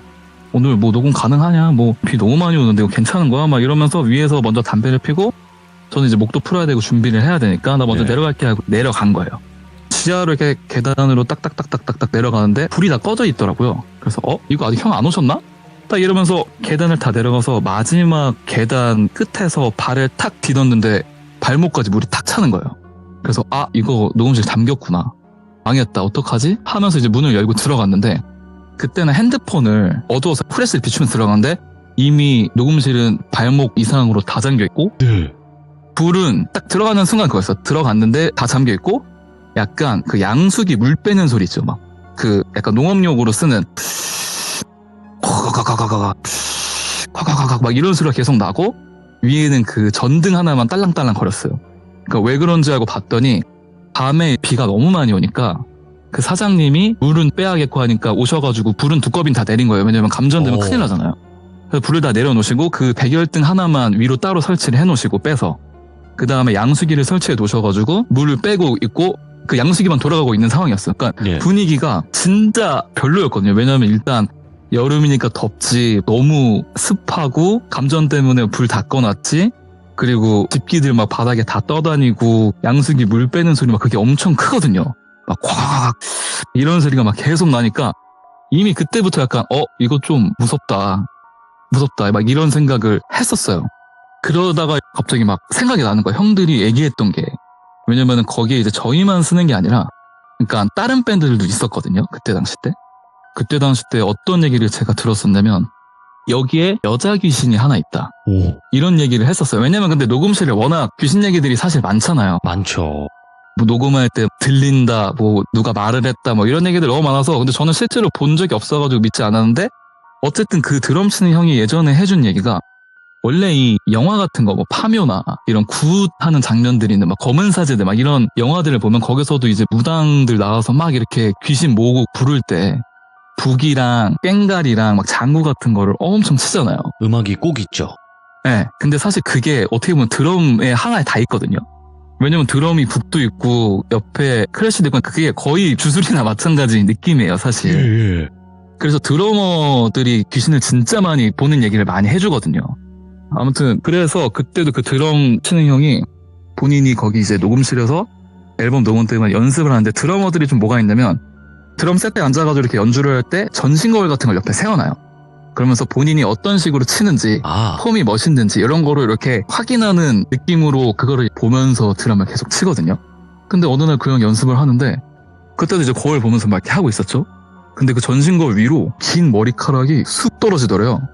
오늘 뭐 녹음 가능하냐? 뭐 비 너무 많이 오는데 이거 괜찮은 거야? 막 이러면서 위에서 먼저 담배를 피고 저는 이제 목도 풀어야 되고 준비를 해야 되니까 나 먼저 네. 내려갈게 하고 내려간 거예요. 지하로 이렇게 계단으로 딱딱딱딱딱 내려가는데 불이 다 꺼져 있더라고요. 그래서 이거 아직 형 안 오셨나? 딱 이러면서 계단을 다 내려가서 마지막 계단 끝에서 발을 탁 디뎠는데 발목까지 물이 탁 차는 거예요. 그래서 이거 녹음실 잠겼구나. 망했다. 어떡하지? 하면서 이제 문을 열고 들어갔는데 그때는 핸드폰을 어두워서 프레스를 비추면서 들어갔는데 이미 녹음실은 발목 이상으로 다 잠겨있고 네. 불은 딱 들어가는 순간 그거였어. 들어갔는데 다 잠겨있고 약간 그 양수기 물 빼는 소리 있죠. 막 그 약간 농업용으로 쓰는 막 이런 소리가 계속 나고 위에는 그 전등 하나만 딸랑딸랑 거렸어요. 그러니까 왜 그런지 알고 봤더니 밤에 비가 너무 많이 오니까 그 사장님이 물은 빼야겠고 하니까 오셔가지고 불은 두 컵인 다 내린 거예요. 왜냐면 감전되면 큰일 나잖아요. 그래서 불을 다 내려놓으시고 그 백열등 하나만 위로 따로 설치를 해놓으시고 빼서 그 다음에 양수기를 설치해 놓으셔가지고 물을 빼고 있고 그 양수기만 돌아가고 있는 상황이었어요. 그러니까 예. 분위기가 진짜 별로였거든요. 왜냐면 일단 여름이니까 덥지, 너무 습하고 감전 때문에 불 다 꺼놨지, 그리고 집기들 막 바닥에 다 떠다니고 양수기 물 빼는 소리 막 그게 엄청 크거든요. 막 콱 이런 소리가 막 계속 나니까 이미 그때부터 약간 이거 좀 무섭다 막 이런 생각을 했었어요. 그러다가 갑자기 막 생각이 나는 거야. 형들이 얘기했던 게. 왜냐면은 거기에 이제 저희만 쓰는 게 아니라, 그러니까 다른 밴드들도 있었거든요. 그때 당시 때. 그때 당시 때 어떤 얘기를 제가 들었었냐면, 여기에 여자 귀신이 하나 있다. 오. 이런 얘기를 했었어요. 왜냐면 근데 녹음실에 워낙 귀신 얘기들이 사실 많잖아요. 많죠. 뭐 녹음할 때 들린다, 뭐 누가 말을 했다, 뭐 이런 얘기들 너무 많아서, 근데 저는 실제로 본 적이 없어가지고 믿지 않았는데, 어쨌든 그 드럼 치는 형이 예전에 해준 얘기가, 원래 이 영화 같은 거, 뭐 파묘나 이런 굿하는 장면들이 있는 막 검은 사제들 막 이런 영화들을 보면 거기서도 이제 무당들 나와서 막 이렇게 귀신 모으고 부를 때 북이랑 꽹가리랑 막 장구 같은 거를 엄청 치잖아요. 음악이 꼭 있죠. 네. 근데 사실 그게 어떻게 보면 드럼에 하나에 다 있거든요. 왜냐면 드럼이 북도 있고 옆에 클래시도 있고 그게 거의 주술이나 마찬가지 느낌이에요, 사실. 예. 그래서 드러머들이 귀신을 진짜 많이 보는 얘기를 많이 해주거든요. 아무튼 그래서 그때도 그 드럼 치는 형이 본인이 거기 이제 녹음실에서 앨범 녹음 때문에 연습을 하는데 드러머들이 좀 뭐가 있냐면 드럼 세트에 앉아가지고 이렇게 연주를 할 때 전신 거울 같은 걸 옆에 세워놔요. 그러면서 본인이 어떤 식으로 치는지 폼이 멋있는지 이런 거를 이렇게 확인하는 느낌으로 그거를 보면서 드럼을 계속 치거든요. 근데 어느 날 그 형 연습을 하는데 그때도 이제 거울 보면서 막 이렇게 하고 있었죠. 근데 그 전신 거울 위로 긴 머리카락이 쑥 떨어지더래요.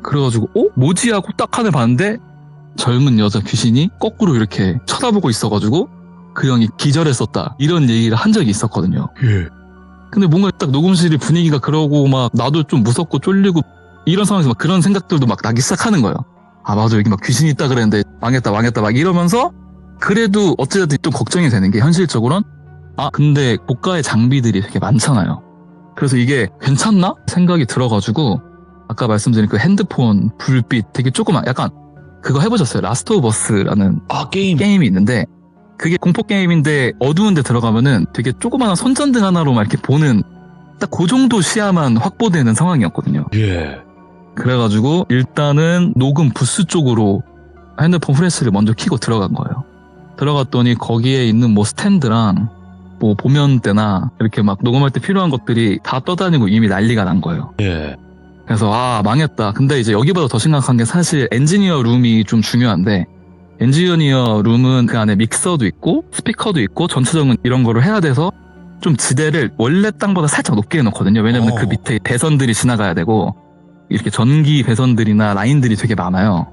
그래가지고 뭐지 하고 딱 하늘 봤는데 젊은 여자 귀신이 거꾸로 이렇게 쳐다보고 있어가지고 그 형이 기절했었다 이런 얘기를 한 적이 있었거든요. 예. 근데 뭔가 딱 녹음실이 분위기가 그러고 막 나도 좀 무섭고 쫄리고 이런 상황에서 막 그런 생각들도 막 나기 시작하는 거예요. 아 맞아 여기 막 귀신이 있다 그랬는데 망했다 막 이러면서 그래도 어찌됐든 좀 걱정이 되는 게 현실적으로는 근데 고가의 장비들이 되게 많잖아요. 그래서 이게 괜찮나? 생각이 들어가지고 아까 말씀드린 그 핸드폰 불빛 되게 조그만 약간 그거 해보셨어요? 라스트 오브 어스라는 게임이 있는데 그게 공포 게임인데 어두운 데 들어가면은 되게 조그마한 손전등 하나로 막 이렇게 보는 딱 그 정도 시야만 확보되는 상황이었거든요. 예. 그래가지고 일단은 녹음 부스 쪽으로 핸드폰 후레쉬를 먼저 켜고 들어간 거예요. 들어갔더니 거기에 있는 뭐 스탠드랑 뭐 보면대나 이렇게 막 녹음할 때 필요한 것들이 다 떠다니고 이미 난리가 난 거예요. 예. 그래서 망했다. 근데 이제 여기보다 더 심각한 게 사실 엔지니어 룸이 좀 중요한데 엔지니어 룸은 그 안에 믹서도 있고 스피커도 있고 전체적인 이런 거를 해야 돼서 좀 지대를 원래 땅보다 살짝 높게 해놓거든요. 왜냐면 그 밑에 배선들이 지나가야 되고 이렇게 전기 배선들이나 라인들이 되게 많아요.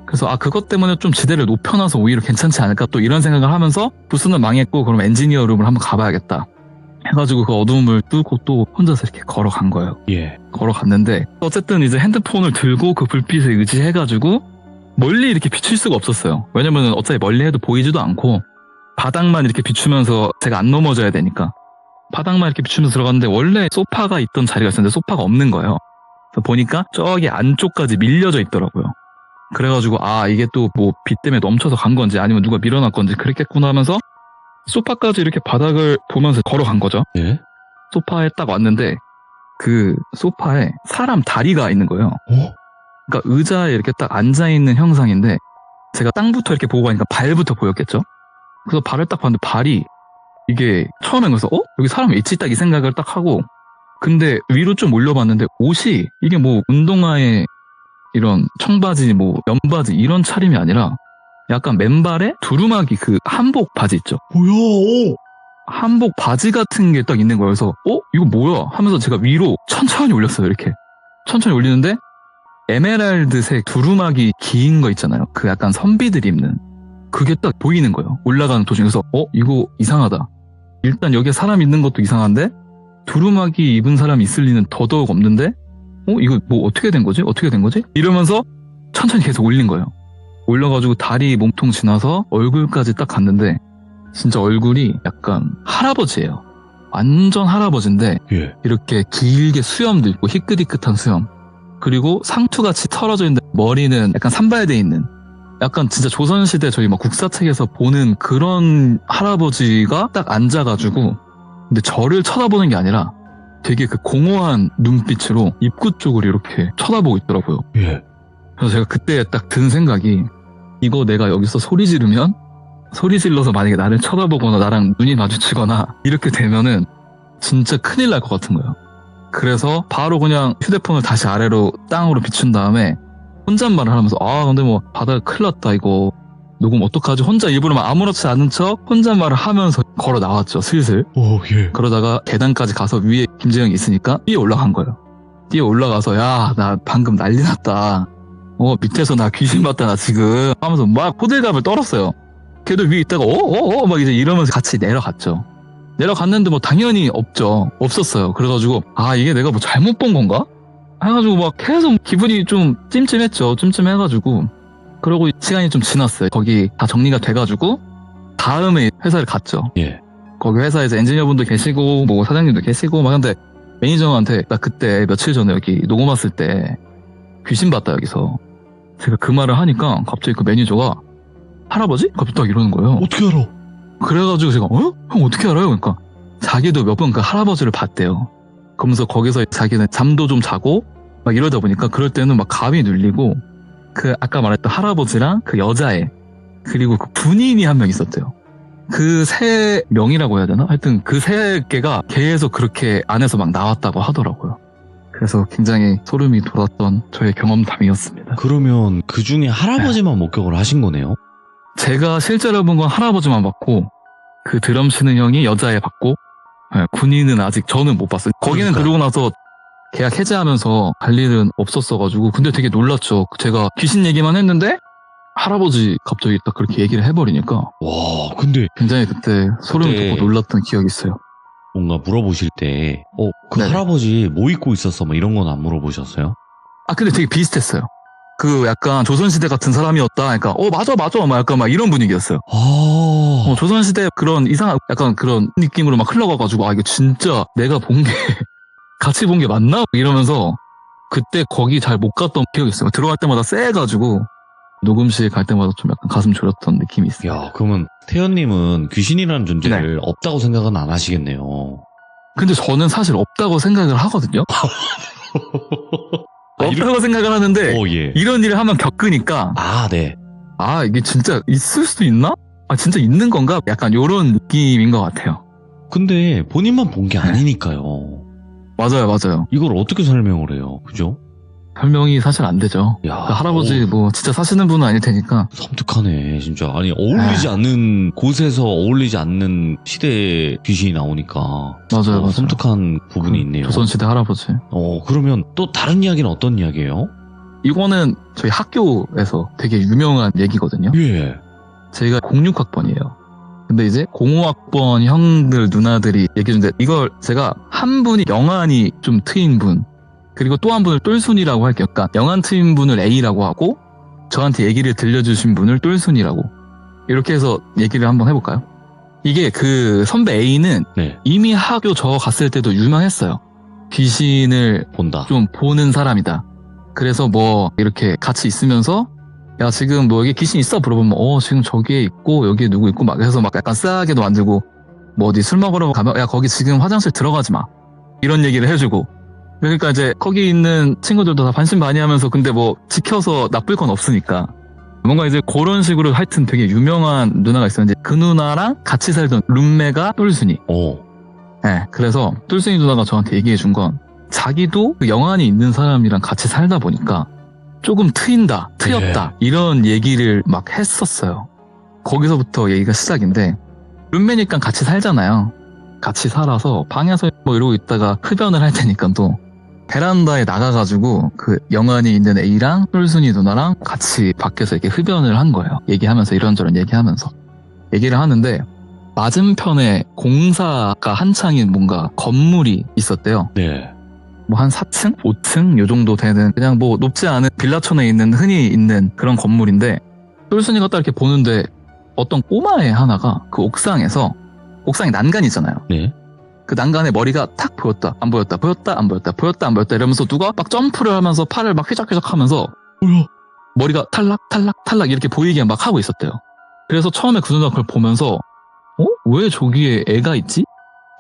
그래서 그것 때문에 좀 지대를 높여놔서 오히려 괜찮지 않을까 또 이런 생각을 하면서 부스는 망했고 그럼 엔지니어 룸을 한번 가봐야겠다 해가지고 그 어두움을 뚫고 또 혼자서 이렇게 걸어간 거예요. 예. 걸어갔는데 어쨌든 이제 핸드폰을 들고 그 불빛에 의지해가지고 멀리 이렇게 비출 수가 없었어요. 왜냐면 어차피 멀리 해도 보이지도 않고 바닥만 이렇게 비추면서 제가 안 넘어져야 되니까 바닥만 이렇게 비추면서 들어갔는데 원래 소파가 있던 자리가 있었는데 소파가 없는 거예요. 그래서 보니까 저기 안쪽까지 밀려져 있더라고요. 그래가지고 이게 또 뭐 빛 때문에 넘쳐서 간 건지 아니면 누가 밀어놨 건지 그랬겠구나 하면서 소파까지 이렇게 바닥을 보면서 걸어간 거죠. 예. 소파에 딱 왔는데 그 소파에 사람 다리가 있는 거예요. 그러니까 의자에 이렇게 딱 앉아있는 형상인데 제가 땅부터 이렇게 보고 가니까 발부터 보였겠죠. 그래서 발을 딱 봤는데 발이 이게 처음엔 그래서 여기 사람이 있지 딱 이 생각을 딱 하고 근데 위로 좀 올려봤는데 옷이 이게 뭐 운동화에 이런 청바지 뭐 면바지 이런 차림이 아니라 약간 맨발에 두루마기 그 한복 바지 있죠. 뭐야? 한복 바지 같은 게 딱 있는 거예요. 그래서 이거 뭐야? 하면서 제가 위로 천천히 올렸어요. 이렇게 천천히 올리는데 에메랄드색 두루마기 긴 거 있잖아요. 그 약간 선비들이 입는 그게 딱 보이는 거예요. 올라가는 도중에서 이거 이상하다. 일단 여기에 사람 있는 것도 이상한데 두루마기 입은 사람이 있을 리는 더더욱 없는데 이거 뭐 어떻게 된 거지? 어떻게 된 거지? 이러면서 천천히 계속 올린 거예요. 올려가지고 다리 몸통 지나서 얼굴까지 딱 갔는데 진짜 얼굴이 약간 할아버지예요. 완전 할아버지인데 예. 이렇게 길게 수염도 있고 희끗희끗한 수염 그리고 상투같이 털어져 있는데 머리는 약간 산발돼 있는 약간 진짜 조선시대 저희 막 국사책에서 보는 그런 할아버지가 딱 앉아가지고 근데 저를 쳐다보는 게 아니라 되게 그 공허한 눈빛으로 입구 쪽을 이렇게 쳐다보고 있더라고요. 예. 그래서 제가 그때 딱 든 생각이 이거 내가 여기서 소리 지르면 소리 질러서 만약에 나를 쳐다보거나 나랑 눈이 마주치거나 이렇게 되면은 진짜 큰일 날 것 같은 거예요. 그래서 바로 그냥 휴대폰을 다시 아래로 땅으로 비춘 다음에 혼잣말을 하면서 근데 뭐 바다가 큰일 났다 이거 녹음 어떡하지? 혼자 일부러 막 아무렇지 않은 척 혼잣말을 하면서 걸어 나왔죠 슬슬. 예. 그러다가 계단까지 가서 위에 김재영이 있으니까 뛰어 올라간 거예요. 뛰어 올라가서 야 나 방금 난리 났다. 밑에서 나 귀신 봤다 나 지금 하면서 막 호들갑을 떨었어요. 걔도 위에 있다가 막 이제 이러면서 같이 내려갔죠. 내려갔는데 뭐 당연히 없었어요. 그래가지고 이게 내가 뭐 잘못 본 건가? 해가지고 막 계속 기분이 좀 찜찜했죠. 찜찜해가지고 그러고 시간이 좀 지났어요. 거기 다 정리가 돼가지고 다음에 회사를 갔죠. 예. 거기 회사에서 엔지니어분도 계시고 뭐 사장님도 계시고 막 근데 매니저한테 나 그때 며칠 전에 여기 녹음 왔을 때 귀신 봤다 여기서 제가 그 말을 하니까 갑자기 그 매니저가 할아버지? 갑자기 딱 이러는 거예요. 어떻게 알아? 그래가지고 제가 형 어떻게 알아요? 그러니까 자기도 몇 번 그 할아버지를 봤대요. 그러면서 거기서 자기는 잠도 좀 자고 막 이러다 보니까 그럴 때는 막 감이 눌리고 그 아까 말했던 할아버지랑 그 여자애 그리고 그 군인이 한 명 있었대요. 그 세 명이라고 해야 되나? 하여튼 그 세 개가 계속 그렇게 안에서 막 나왔다고 하더라고요. 그래서 굉장히 소름이 돋았던 저의 경험담이었습니다. 그러면 그 중에 할아버지만 목격을 하신 거네요? 제가 실제로 본 건 할아버지만 봤고 그 드럼 치는 형이 여자애 봤고 군인은 아직 저는 못 봤어요. 거기는 그러고 나서 계약 해지하면서 갈 일은 없었어가지고 근데 되게 놀랐죠. 제가 귀신 얘기만 했는데 할아버지 갑자기 딱 그렇게 얘기를 해버리니까 와, 근데 굉장히 그때 소름이 돋고 놀랐던 기억이 있어요. 뭔가 물어보실 때, 그 네네. 할아버지 뭐 입고 있었어? 뭐 이런 건 안 물어보셨어요? 근데 되게 비슷했어요. 그 약간 조선시대 같은 사람이었다. 그러니까 맞아 막 약간 막 이런 분위기였어요. 조선시대 그런 이상한 약간 그런 느낌으로 막 흘러가가지고 이거 진짜 내가 본 게 같이 본 게 맞나? 이러면서 그때 거기 잘 못 갔던 기억이 있어요. 들어갈 때마다 쎄해가지고 녹음실 갈 때마다 좀 약간 가슴 졸였던 느낌이 있어요. 야, 그러면 태연님은 귀신이라는 존재를 없다고 생각은 안 하시겠네요. 근데 저는 사실 없다고 생각을 하거든요. 없다고 생각을 하는데 예. 이런 일을 한번 겪으니까 네. 이게 진짜 있을 수도 있나? 진짜 있는 건가? 약간 요런 느낌인 것 같아요. 근데 본인만 본 게 아니니까요. 맞아요. 이걸 어떻게 설명을 해요? 그죠? 설명이 사실 안 되죠. 야, 할아버지 뭐 진짜 사시는 분은 아닐 테니까. 섬뜩하네 진짜. 아니 어울리지 않는 곳에서 어울리지 않는 시대에 귀신이 나오니까 맞아요. 섬뜩한 부분이 있네요. 조선시대 할아버지. 그러면 또 다른 이야기는 어떤 이야기예요? 이거는 저희 학교에서 되게 유명한 얘기거든요. 예. 저희가 06학번이에요. 근데 이제 05학번 형들 누나들이 얘기해준데 이걸 제가 한 분이 영안이 좀 트인 분 그리고 또 한 분을 똘순이라고 할게요. 그러니까 영안 트인 분을 A라고 하고 저한테 얘기를 들려주신 분을 똘순이라고 이렇게 해서 얘기를 한번 해볼까요? 이게 그 선배 A는 이미 학교 저 갔을 때도 유명했어요. 귀신을 본다. 좀 보는 사람이다. 그래서 뭐 이렇게 같이 있으면서 야 지금 뭐 여기 귀신 있어? 물어보면 지금 저기에 있고 여기에 누구 있고 막 해서 막 약간 싸게도 만들고 뭐 어디 술 먹으러 가면 야 거기 지금 화장실 들어가지 마 이런 얘기를 해주고 그러니까 이제 거기 있는 친구들도 다 반신반의하면서 근데 뭐 지켜서 나쁠 건 없으니까 뭔가 이제 그런 식으로 하여튼 되게 유명한 누나가 있었는데 그 누나랑 같이 살던 룸메가 똘순이. 네, 그래서 똘순이 누나가 저한테 얘기해 준 건 자기도 그 영안이 있는 사람이랑 같이 살다 보니까 조금 트였다 이런 얘기를 막 했었어요. 거기서부터 얘기가 시작인데 룸메니까 같이 살잖아요. 같이 살아서 방에서 뭐 이러고 있다가 흡연을 할 테니까 또 베란다에 나가가지고 그 영안이 있는 A랑 똘순이 누나랑 같이 밖에서 이렇게 흡연을 한 거예요. 얘기하면서 이런저런 얘기하면서 얘기를 하는데 맞은편에 공사가 한창인 뭔가 건물이 있었대요. 네. 뭐 한 4층? 5층? 요 정도 되는 그냥 뭐 높지 않은 빌라촌에 있는 흔히 있는 그런 건물인데 똘순이가 딱 이렇게 보는데 어떤 꼬마애 하나가 그 옥상에서 옥상에 난간 있잖아요. 네. 그 난간에 머리가 탁 보였다 안 보였다 보였다 안 보였다 보였다 안 보였다 이러면서 누가 막 점프를 하면서 팔을 막 휘적휘적 하면서 머리가 탈락 이렇게 보이게 막 하고 있었대요. 그래서 처음에 그 누나가 그걸 보면서 왜 저기에 애가 있지?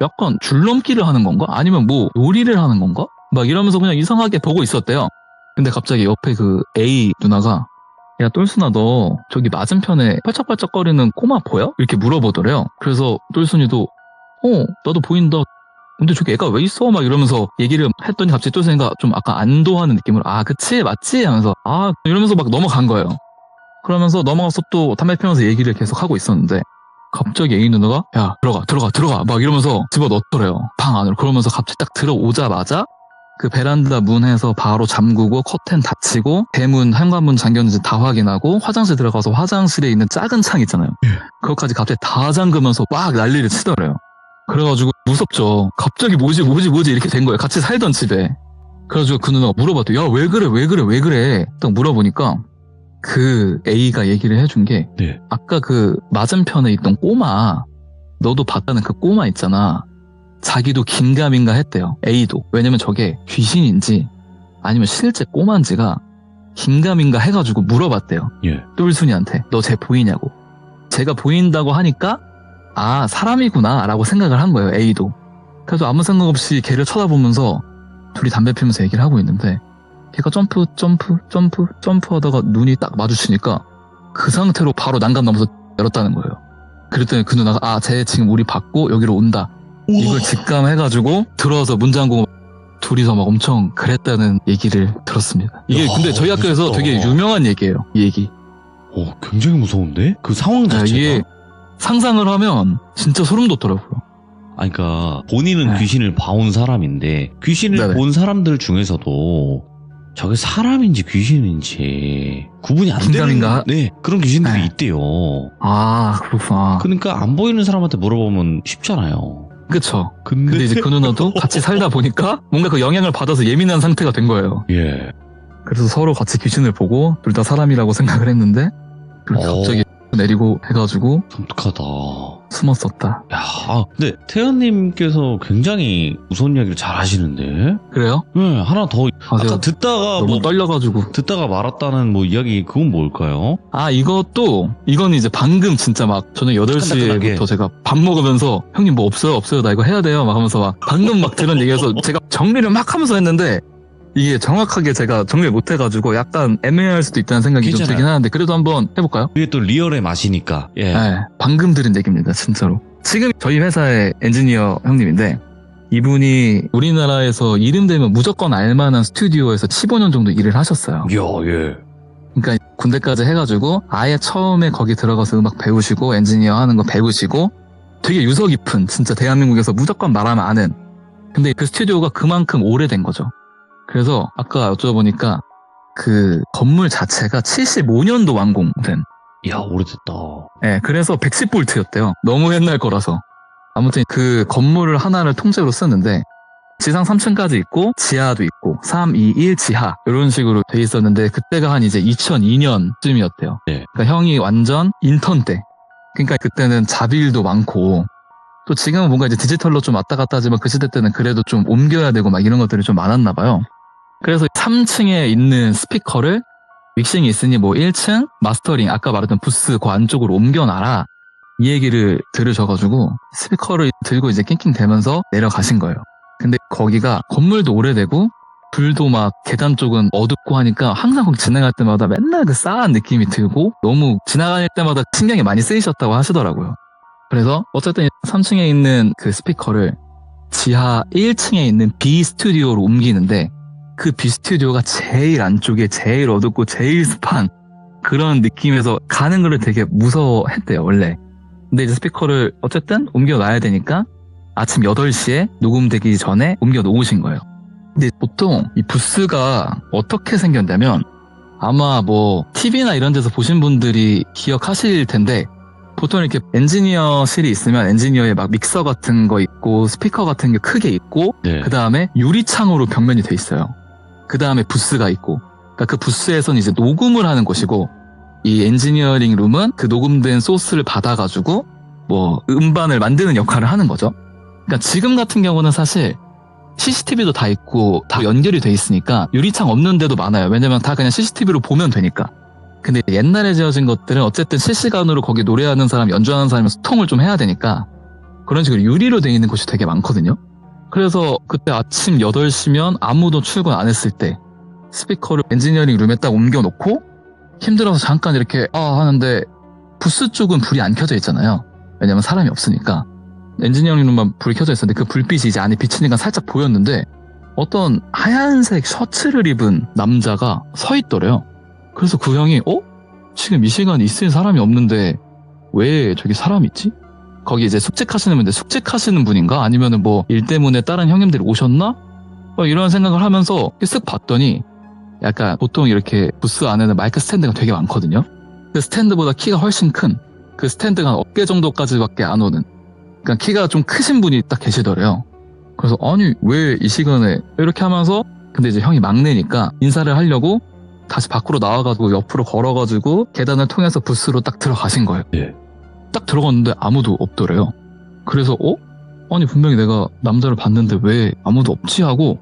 약간 줄넘기를 하는 건가? 아니면 뭐 요리를 하는 건가? 막 이러면서 그냥 이상하게 보고 있었대요. 근데 갑자기 옆에 그 A 누나가 야 똘순아 너 저기 맞은편에 팔짝팔짝거리는 꼬마 보여? 이렇게 물어보더래요. 그래서 똘순이도 나도 보인다. 근데 저기 애가 왜 있어? 막 이러면서 얘기를 했더니 갑자기 똘순이가 좀 아까 안도하는 느낌으로 그치 맞지? 하면서 이러면서 막 넘어간 거예요. 그러면서 넘어가서 또 담배 피우면서 얘기를 계속 하고 있었는데 갑자기 A 누나가 야 들어가 막 이러면서 집어넣더래요. 방 안으로. 그러면서 갑자기 딱 들어오자마자 그 베란다 문에서 바로 잠그고 커튼 닫히고 대문 현관문 잠겼는지 다 확인하고 화장실 들어가서 화장실에 있는 작은 창 있잖아요. 그것까지 갑자기 다 잠그면서 막 난리를 치더래요. 그래가지고 무섭죠. 갑자기 뭐지 이렇게 된 거예요. 같이 살던 집에. 그래가지고 그 누나가 물어봤대요. 야 왜 그래 딱 물어보니까 그 A가 얘기를 해준 게 아까 그 맞은편에 있던 꼬마 너도 봤다는 그 꼬마 있잖아. 자기도 긴가민가 했대요. A도. 왜냐면 저게 귀신인지 아니면 실제 꼬마인지가 긴가민가 해가지고 물어봤대요. 똘순이한테 너 쟤 보이냐고. 제가 보인다고 하니까 사람이구나 라고 생각을 한 거예요. A도. 그래서 아무 생각 없이 걔를 쳐다보면서 둘이 담배 피우면서 얘기를 하고 있는데 걔가 점프 하다가 눈이 딱 마주치니까 그 상태로 바로 난간 넘어서 열었다는 거예요. 그랬더니 그 누나가 쟤 지금 우리 받고 여기로 온다. 이걸 직감해가지고 들어와서 문 잠그고 둘이서 막 엄청 그랬다는 얘기를 들었습니다. 이게 근데 저희 학교에서 되게 유명한 얘기예요. 이 얘기. 굉장히 무서운데? 그 상황 자체가. 이게 상상을 하면 진짜 소름 돋더라고요. 그러니까 본인은 귀신을 봐온 사람인데 귀신을 본 사람들 중에서도 저게 사람인지 귀신인지 구분이 안 되는 그런 귀신들이 있대요. 그렇구나. 그러니까 안 보이는 사람한테 물어보면 쉽잖아요. 그쵸. 근데 이제 그 누나도 같이 살다 보니까 뭔가 그 영향을 받아서 예민한 상태가 된 거예요. 그래서 서로 같이 귀신을 보고 둘 다 사람이라고 생각을 했는데 갑자기 내리고 해가지고 섬뜩하다. 숨었었다. 근데 태연님께서 굉장히 무서운 이야기를 잘 하시는데. 그래요? 네, 하나 더. 아까 듣다가 너무 떨려가지고 듣다가 말았다는 이야기 그건 뭘까요? 이거는 이제 방금 진짜 막 저는 8시부터 제가 밥 먹으면서 형님 뭐 없어요 나 이거 해야 돼요 막 하면서 막 방금 막 들은 얘기에서 제가 정리를 막 하면서 했는데 이게 정확하게 제가 정리를 못 해가지고 약간 애매할 수도 있다는 생각이 좀 들긴 하는데 그래도 한번 해볼까요? 이게 또 리얼의 맛이니까. 네, 방금 들은 얘기입니다. 진짜로. 지금 저희 회사의 엔지니어 형님인데 이분이 우리나라에서 이름 되면 무조건 알만한 스튜디오에서 15년 정도 일을 하셨어요. 그러니까 군대까지 해가지고 아예 처음에 거기 들어가서 음악 배우시고 엔지니어 하는 거 배우시고 되게 유서 깊은 진짜 대한민국에서 무조건 말하면 아는 근데 그 스튜디오가 그만큼 오래된 거죠. 그래서 아까 여쭤보니까 그 건물 자체가 75년도 완공된. 오래됐다. 네, 그래서 110볼트였대요. 너무 옛날 거라서. 아무튼 그 건물을 하나를 통째로 쓰는데 지상 3층까지 있고 지하도 있고 3, 2, 1 지하 이런 식으로 돼 있었는데 그때가 한 이제 2002년쯤이었대요. 그러니까 형이 완전 인턴 때. 그러니까 그때는 잡일도 많고 또 지금은 뭔가 이제 디지털로 좀 왔다 갔다 하지만 그 시대 때는 그래도 좀 옮겨야 되고 막 이런 것들이 좀 많았나 봐요. 그래서 3층에 있는 스피커를 믹싱이 있으니 뭐 1층 마스터링 아까 말했던 부스 그 안쪽으로 옮겨놔라 이 얘기를 들으셔가지고 스피커를 들고 이제 낑낑대면서 내려가신 거예요. 근데 거기가 건물도 오래되고 불도 막 계단 쪽은 어둡고 하니까 항상 거기 지나갈 때마다 맨날 그 싸한 느낌이 들고 너무 지나갈 때마다 신경이 많이 쓰이셨다고 하시더라고요. 그래서 어쨌든 3층에 있는 그 스피커를 지하 1층에 있는 B 스튜디오로 옮기는데 그 B 스튜디오가 제일 안쪽에 제일 어둡고 제일 습한 그런 느낌에서 가는 거를 되게 무서워했대요 원래. 근데 이제 스피커를 어쨌든 옮겨놔야 되니까 아침 8시에 녹음되기 전에 옮겨 놓으신 거예요. 근데 보통 이 부스가 어떻게 생겼냐면 아마 뭐 TV나 이런 데서 보신 분들이 기억하실 텐데 보통 이렇게 엔지니어실이 있으면 엔지니어에 막 믹서 같은 거 있고 스피커 같은 게 크게 있고 그 다음에 유리창으로 벽면이 돼 있어요. 그 다음에 부스가 있고 그러니까 그 부스에서는 이제 녹음을 하는 곳이고 이 엔지니어링 룸은 그 녹음된 소스를 받아가지고 뭐 음반을 만드는 역할을 하는 거죠. 그러니까 지금 같은 경우는 사실 CCTV도 다 있고 다 연결이 돼 있으니까 유리창 없는 데도 많아요. 왜냐면 다 그냥 CCTV로 보면 되니까. 근데 옛날에 지어진 것들은 어쨌든 실시간으로 거기 노래하는 사람, 연주하는 사람이 소통을 좀 해야 되니까 그런 식으로 유리로 돼 있는 곳이 되게 많거든요. 그래서 그때 아침 8시면 아무도 출근 안 했을 때 스피커를 엔지니어링 룸에 딱 옮겨놓고 힘들어서 잠깐 이렇게 하는데 부스 쪽은 불이 안 켜져 있잖아요. 왜냐면 사람이 없으니까. 엔지니어링 룸만 불이 켜져 있었는데 그 불빛이 이제 안에 비치니까 살짝 보였는데 어떤 하얀색 셔츠를 입은 남자가 서 있더래요. 그래서 그 형이 지금 이 시간에 있을 사람이 없는데 왜 저기 사람이 있지? 거기 이제 숙직하시는 분인데 숙직하시는 분인가? 아니면은 뭐 일 때문에 다른 형님들이 오셨나? 이런 생각을 하면서 쓱 봤더니 약간 보통 이렇게 부스 안에는 마이크 스탠드가 되게 많거든요. 그 스탠드보다 키가 훨씬 큰 그 스탠드가 한 어깨 정도까지밖에 안 오는 그러니까 키가 좀 크신 분이 딱 계시더래요. 그래서 아니 왜 이 시간에 이렇게 하면서 근데 이제 형이 막내니까 인사를 하려고 다시 밖으로 나와가지고 옆으로 걸어가지고 계단을 통해서 부스로 딱 들어가신 거예요. 예. 딱 들어갔는데 아무도 없더래요. 그래서 아니 분명히 내가 남자를 봤는데 왜 아무도 없지 하고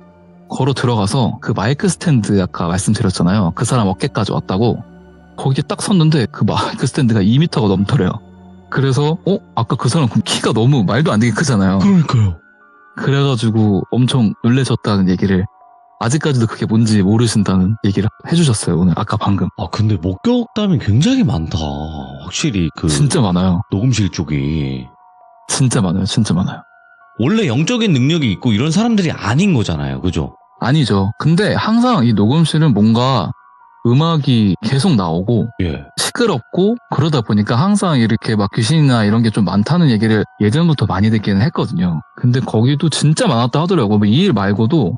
걸어 들어가서 그 마이크 스탠드 아까 말씀드렸잖아요. 그 사람 어깨까지 왔다고 거기에 딱 섰는데 그 마이크 스탠드가 2m가 넘더래요. 그래서 아까 그 사람 키가 너무 말도 안 되게 크잖아요. 그러니까요. 그래가지고 엄청 놀라셨다는 얘기를 아직까지도 그게 뭔지 모르신다는 얘기를 해주셨어요. 오늘 아까 방금. 근데 목격담이 굉장히 많다. 확실히 진짜 많아요. 녹음실 쪽이. 진짜 많아요. 진짜 많아요. 원래 영적인 능력이 있고 이런 사람들이 아닌 거잖아요. 그죠? 아니죠. 근데 항상 이 녹음실은 뭔가 음악이 계속 나오고 예. 시끄럽고 그러다 보니까 항상 이렇게 막 귀신이나 이런 게 좀 많다는 얘기를 예전부터 많이 듣기는 했거든요. 근데 거기도 진짜 많았다 하더라고요. 뭐 이 일 말고도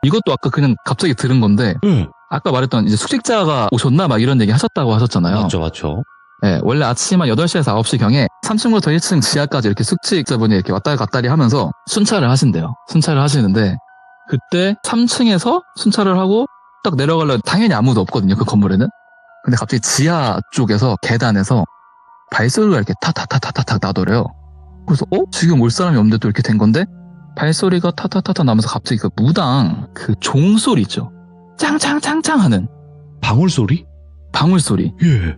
이것도 아까 그냥 갑자기 들은 건데 아까 말했던 이제 숙직자가 오셨나 막 이런 얘기 하셨다고 하셨잖아요. 맞죠. 네, 원래 아침 한 8시에서 9시경에 3층부터 1층 지하까지 이렇게 숙직자분이 이렇게 왔다리 갔다리 하면서 순찰을 하신대요. 순찰을 하시는데 그때 3층에서 순찰을 하고 딱 내려가려면 당연히 아무도 없거든요. 그 건물에는. 근데 갑자기 지하 쪽에서 계단에서 발소리가 이렇게 타타타타타타 나더래요. 그래서 지금 올 사람이 없는데 또 이렇게 된 건데 발소리가 타타타타 나면서 갑자기 그 무당 그 종소리 있죠. 짱짱짱짱 하는 방울소리? 방울소리. 예.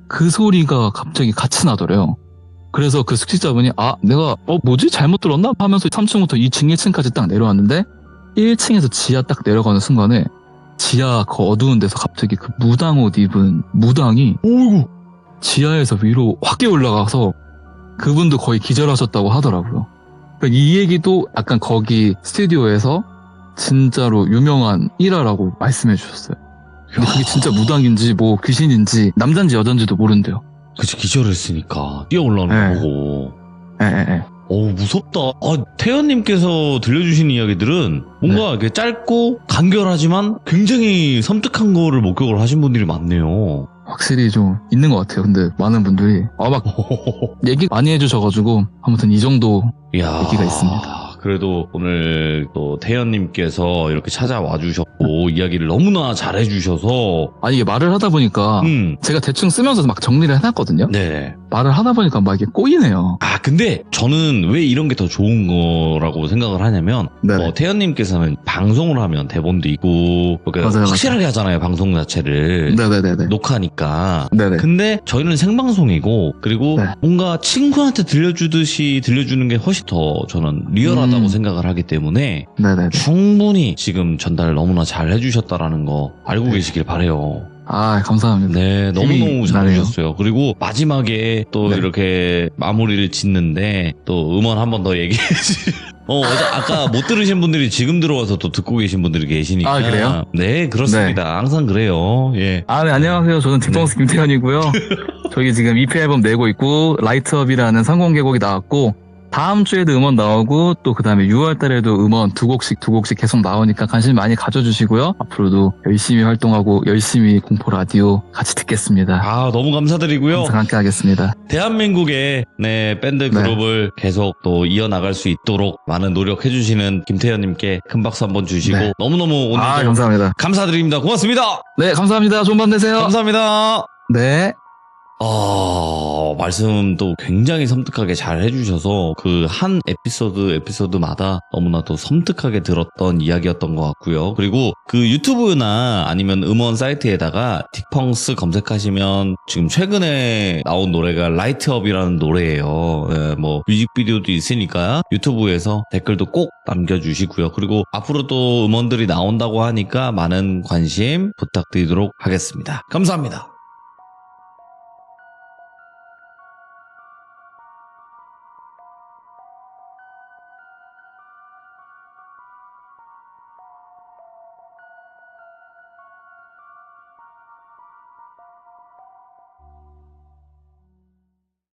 그 소리가 갑자기 같이 나더래요. 그래서 그 숙직자분이 내가 뭐지 잘못 들었나 하면서 3층부터 2층 1층까지 딱 내려왔는데 1층에서 지하 딱 내려가는 순간에 지하 그 어두운 데서 갑자기 그 무당 옷 입은 무당이 어이구. 지하에서 위로 확 깨 올라가서 그분도 거의 기절하셨다고 하더라고요. 그러니까 이 얘기도 약간 거기 스튜디오에서 진짜로 유명한 일화라고 말씀해 주셨어요. 근데 그게 진짜 무당인지 뭐 귀신인지 남잔지 여잔지도 모른대요. 그치, 기절했으니까 뛰어 올라오는 거 보고. 예. 무섭다. 태연님께서 들려주신 이야기들은 뭔가 이렇게 짧고 간결하지만 굉장히 섬뜩한 거를 목격을 하신 분들이 많네요. 확실히 좀 있는 것 같아요. 근데 많은 분들이 막 얘기 많이 해주셔가지고 아무튼 이 정도 이야, 얘기가 있습니다. 그래도 오늘 또 태연님께서 이렇게 찾아와 주셨고 이야기를 너무나 잘해주셔서 아니 이게 말을 하다 보니까 제가 대충 쓰면서 막 정리를 해놨거든요. 네. 말을 하다 보니까 막 이게 꼬이네요. 근데 저는 왜 이런 게 더 좋은 거라고 생각을 하냐면 태연님께서는 방송을 하면 대본도 있고 맞아요, 확실하게 하잖아요. 방송 자체를. 네네네. 녹화니까. 네네. 근데 저희는 생방송이고 그리고 뭔가 친구한테 들려주듯이 들려주는 게 훨씬 더 저는 리얼하다고 생각을 하기 때문에 네네. 충분히 지금 전달을 너무나 잘 해주셨다라는 거 알고 계시길 바라요. 감사합니다. 네, 너무너무 잘해주셨어요. 그리고 마지막에 또 이렇게 마무리를 짓는데 또 음원 한 번 더 얘기해주세요. 아까 못 들으신 분들이 지금 들어와서 또 듣고 계신 분들이 계시니까. 그래요? 네, 그렇습니다. 네. 항상 그래요. 예. 네, 안녕하세요. 저는 딕펑스 김태현이고요. 저희 지금 EP 앨범 내고 있고, 라이트업이라는 선공개곡이 나왔고, 다음 주에도 음원 나오고 또 그 다음에 6월 달에도 음원 두 곡씩 계속 나오니까 관심 많이 가져주시고요. 앞으로도 열심히 활동하고 열심히 공포 라디오 같이 듣겠습니다. 너무 감사드리고요. 항상 함께 하겠습니다. 대한민국의 밴드 그룹을 계속 또 이어나갈 수 있도록 많은 노력해주시는 김태현님께 큰 박수 한번 주시고 너무너무 오늘 감사합니다. 감사드립니다. 고맙습니다. 네, 감사합니다. 좋은 밤 되세요. 감사합니다. 네. 말씀도 굉장히 섬뜩하게 잘 해주셔서 그 한 에피소드마다 너무나도 섬뜩하게 들었던 이야기였던 것 같고요. 그리고 그 유튜브나 아니면 음원 사이트에다가 딕펑스 검색하시면 지금 최근에 나온 노래가 라이트업이라는 노래예요. 예, 뭐 뮤직비디오도 있으니까 유튜브에서 댓글도 꼭 남겨주시고요. 그리고 앞으로 또 음원들이 나온다고 하니까 많은 관심 부탁드리도록 하겠습니다. 감사합니다.